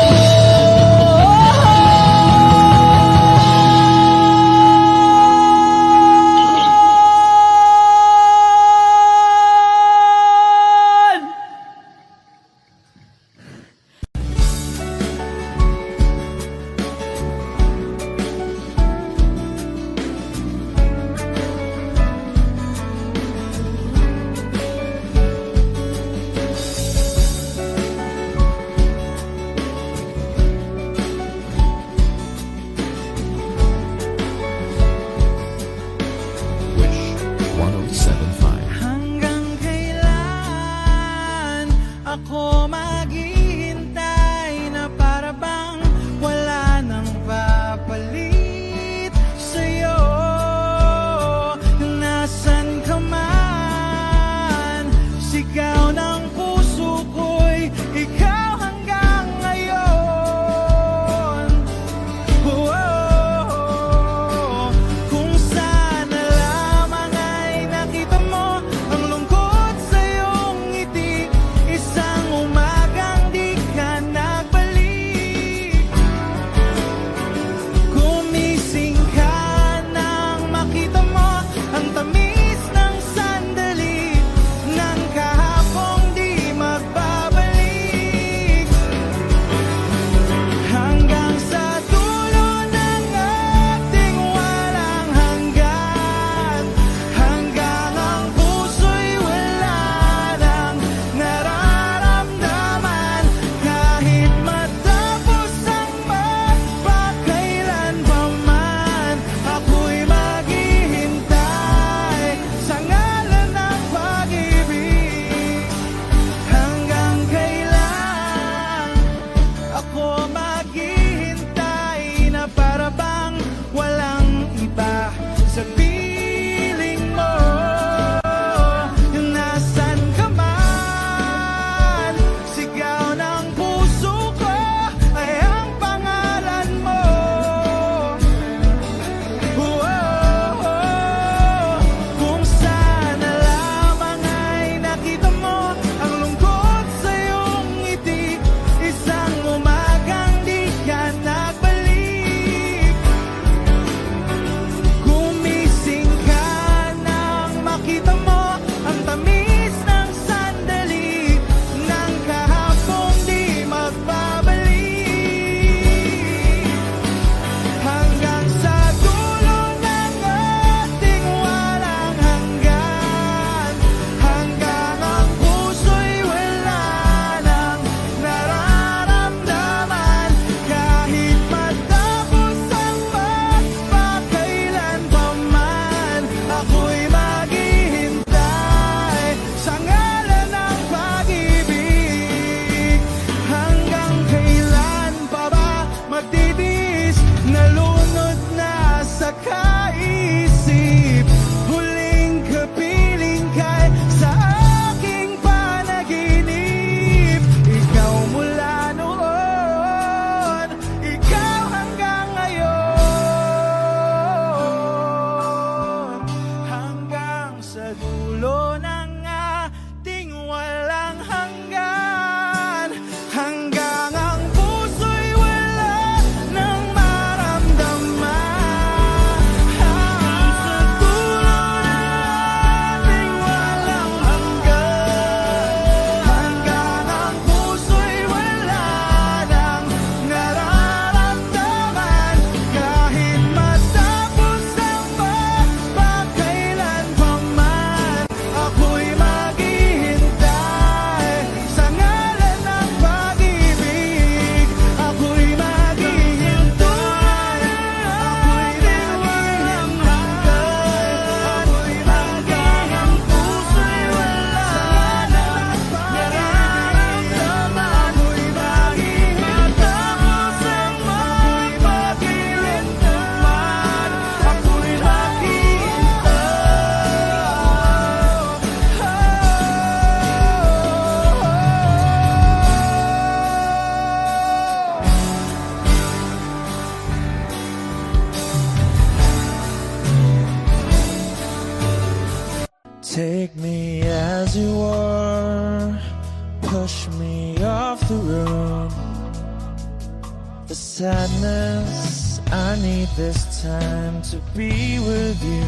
Speaker 1: the sadness. I need this time to be with you.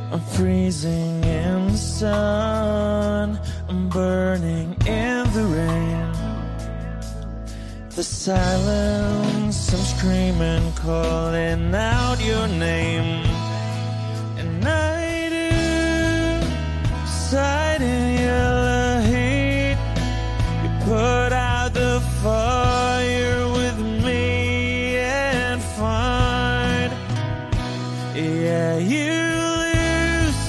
Speaker 1: I'm freezing in the sun, I'm burning in the rain. The silence, I'm screaming, calling out your name. And I do, sight in your heat. You put out the fire with me and find, yeah, you lose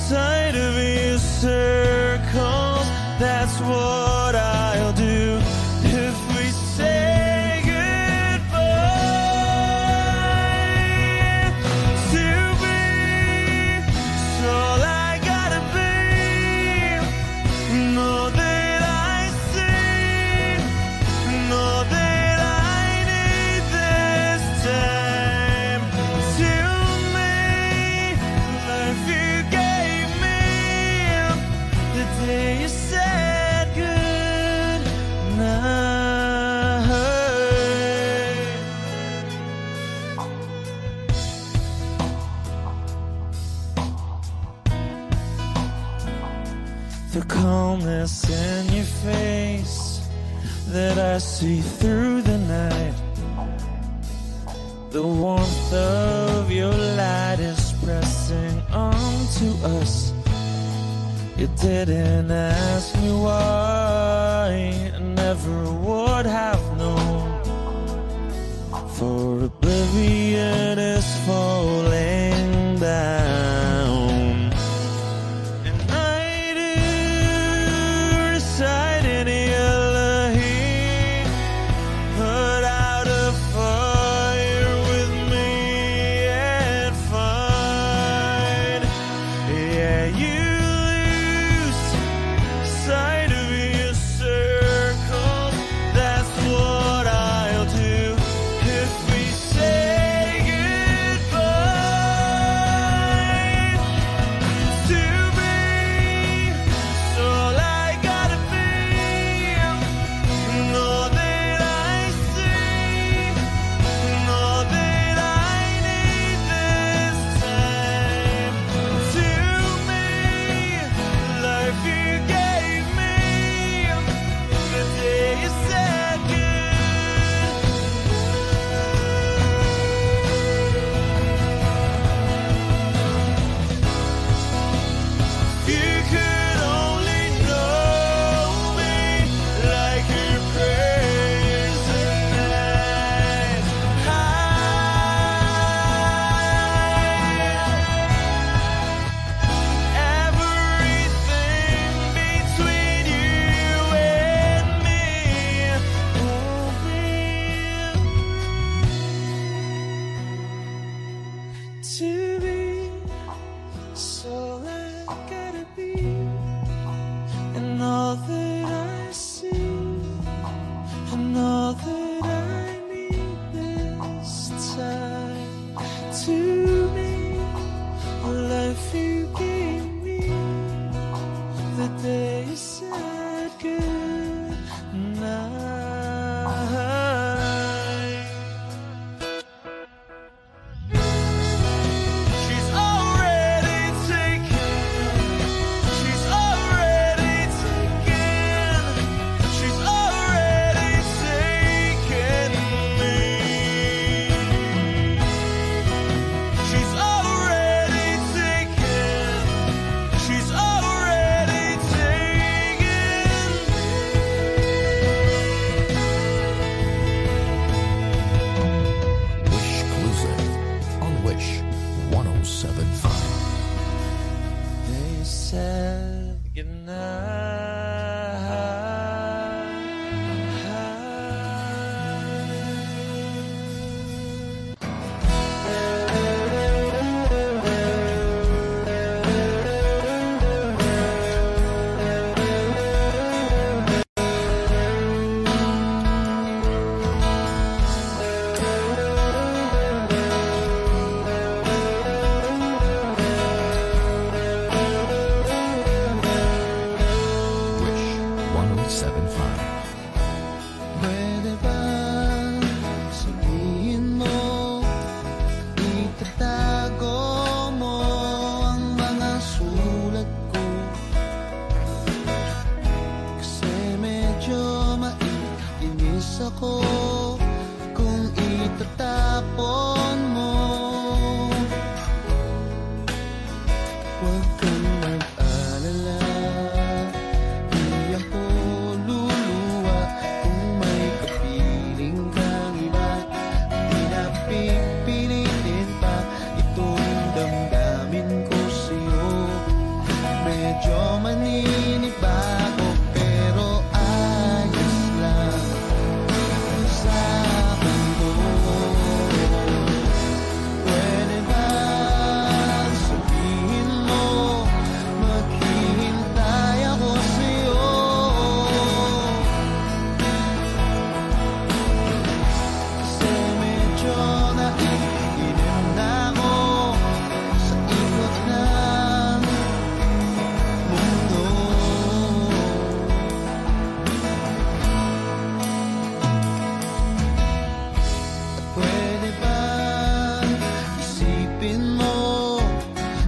Speaker 1: sight of your circles. That's what I'll do if we say goodbye. To be, it's all I gotta be. Know that I see, know that I need this time. To me, life you gave me the day you said good night. The calmness in your face that I see through the night. The warmth of your light is pressing onto us. You didn't ask me why, I never would have known. For oblivion is falling down. And I do reside in your heat. Put out a fire with me and find, yeah, you lose sight of your circles. That's what
Speaker 4: itatapon mo. Huwag kang mag-alala, di ako luluwa. Kung may kapiling kang iba, di na pipilitin pa itong damdamin ko sa'yo. Medyo maninibago pero ayos lang sa akin mo. Pwede ba sabihin mo, maghihintay ako sa'yo? Kasi medyo naiinip na ako sa ikot ng mundo. Pwede ba isipin mo,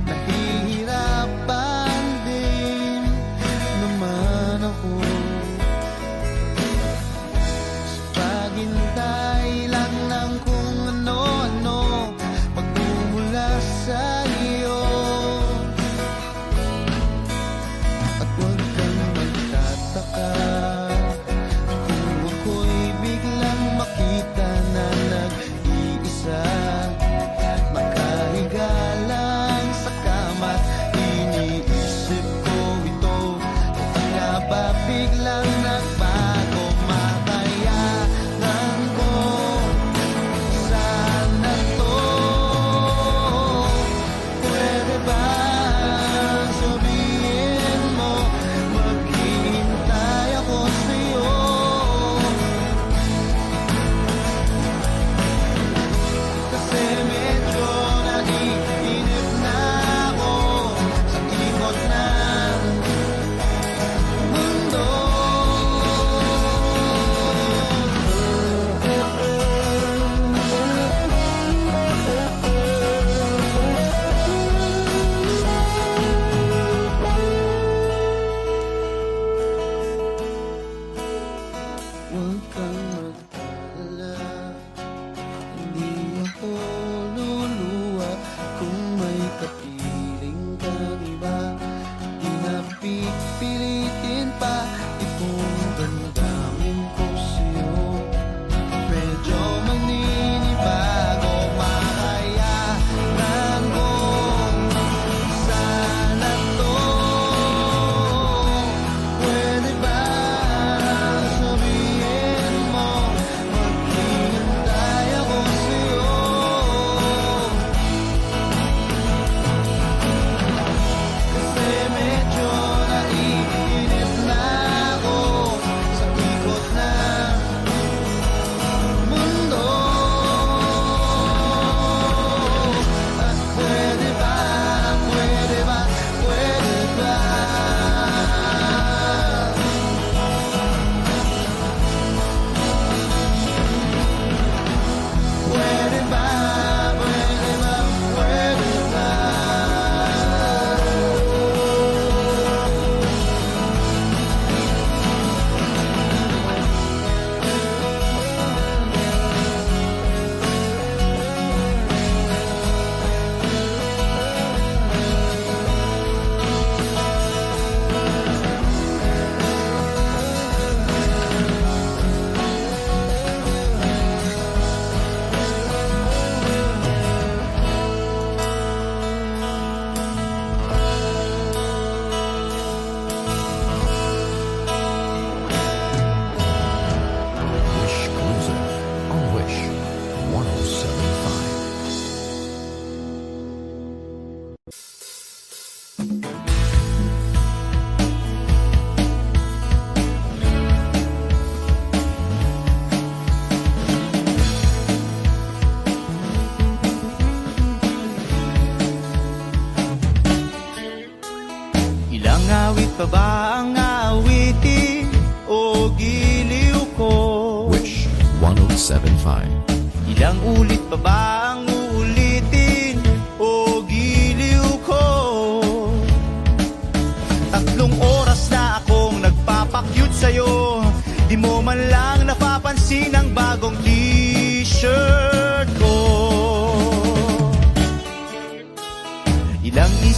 Speaker 4: nahihirapan din naman ako sa paghintay lang ng kung ano-ano pagmumula sa iyo. At huwag kang magtataka kung ako'y biglang makita na nag-iisa, nakahiga lang sa kama't iniisip ko ito. Kung nga ba biglang nagbago, makayanan ko sana to. Pwede ba sabihin mo, maghihintay ako sa'yo? Kasi medyo naiinip na ako sa ikot ng mundo. Huwag kang mag-alala, hindi ako luluwa. Kung may kapiling kang iba, di na pipilitin pa itong damdamin ko sa'yo. Medyo maninibago, makayanan ko sana to. Pwede ba sabihin mo, maghihintay ako sa'yo? Kasi medyo naiinip na ako sa ikot ng mundo. At pwede ba, pwede ba, pwede ba? Pwede ba, pwede ba, pwede ba?
Speaker 3: Wish Cruiser on Wish 107.5.
Speaker 4: Ilang awit pa ba ang awitin o giliw ko?
Speaker 3: Wish 107.5.
Speaker 4: Ilang ulit pa ba ang uulitin o giliw ko? 3 oras na akong nagpapakyut sa'yo, di mo man lang napapansin ang bagong t-shirt.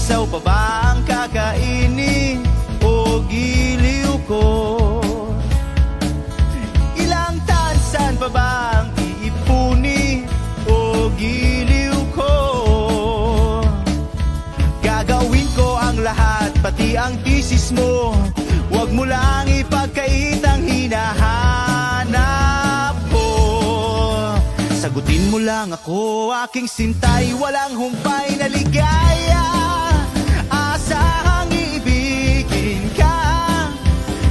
Speaker 4: isaw pa ba ang kakainin o giliw ko? Ilang tansan pa ba ang iipuni o giliw ko? Gagawin ko ang lahat, pati ang thesis mo. Huwag mo lang ipagkait ang hinahanap ko. Sagutin mo lang ako, aking sintay, walang humpay na ligaya. Asahang iibigin ka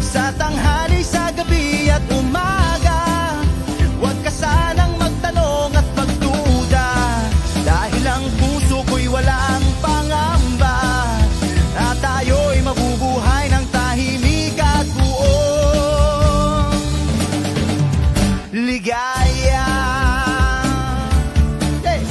Speaker 4: sa tanghali, sa gabi at umaga. Huwag ka sanang magtanong at magduda, dahil ang puso ko'y walang pangamba, at tayo'y mabubuhay ng tahimik at buong ligaya. Hey!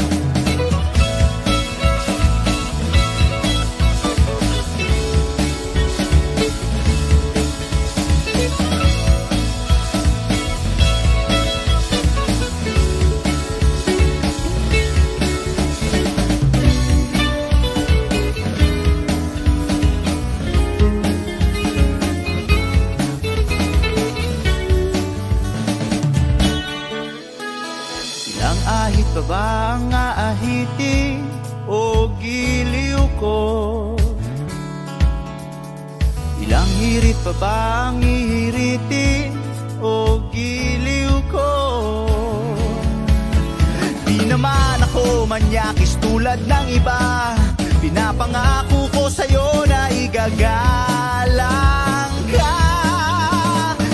Speaker 4: Ilang ahit pa ba ang aahitin o giliw ko? Ilang hirit pa ba ang ihiritin o giliw ko? Di naman ako manyakis tulad ng iba, pinapangako ko sa'yo na igagalang ka.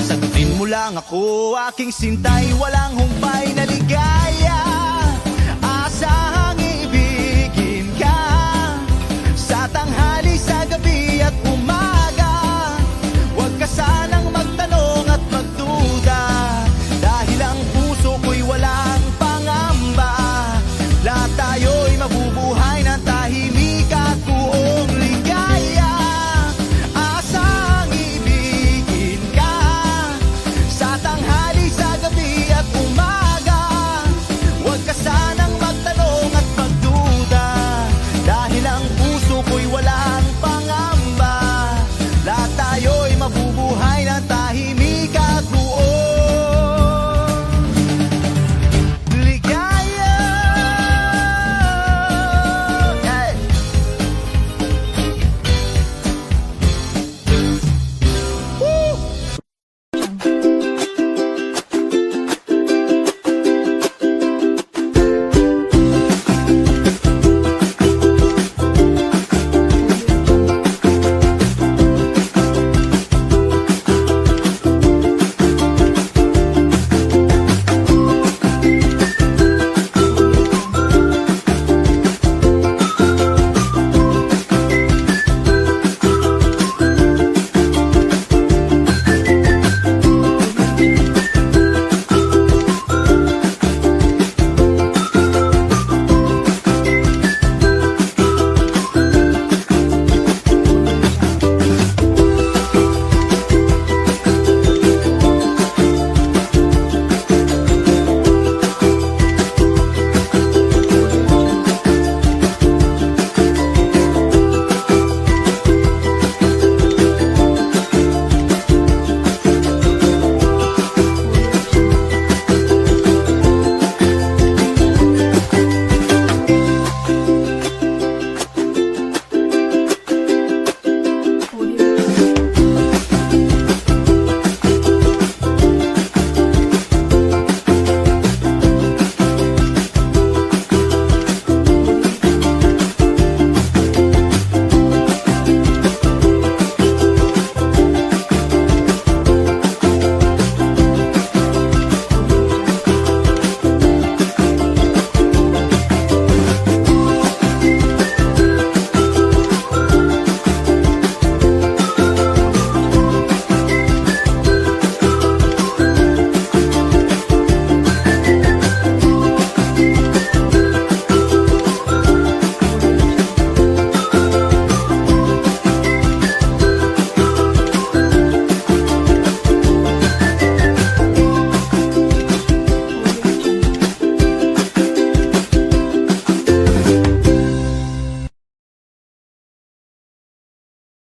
Speaker 4: Sagutin mo lang ako, aking sintay, walang humpay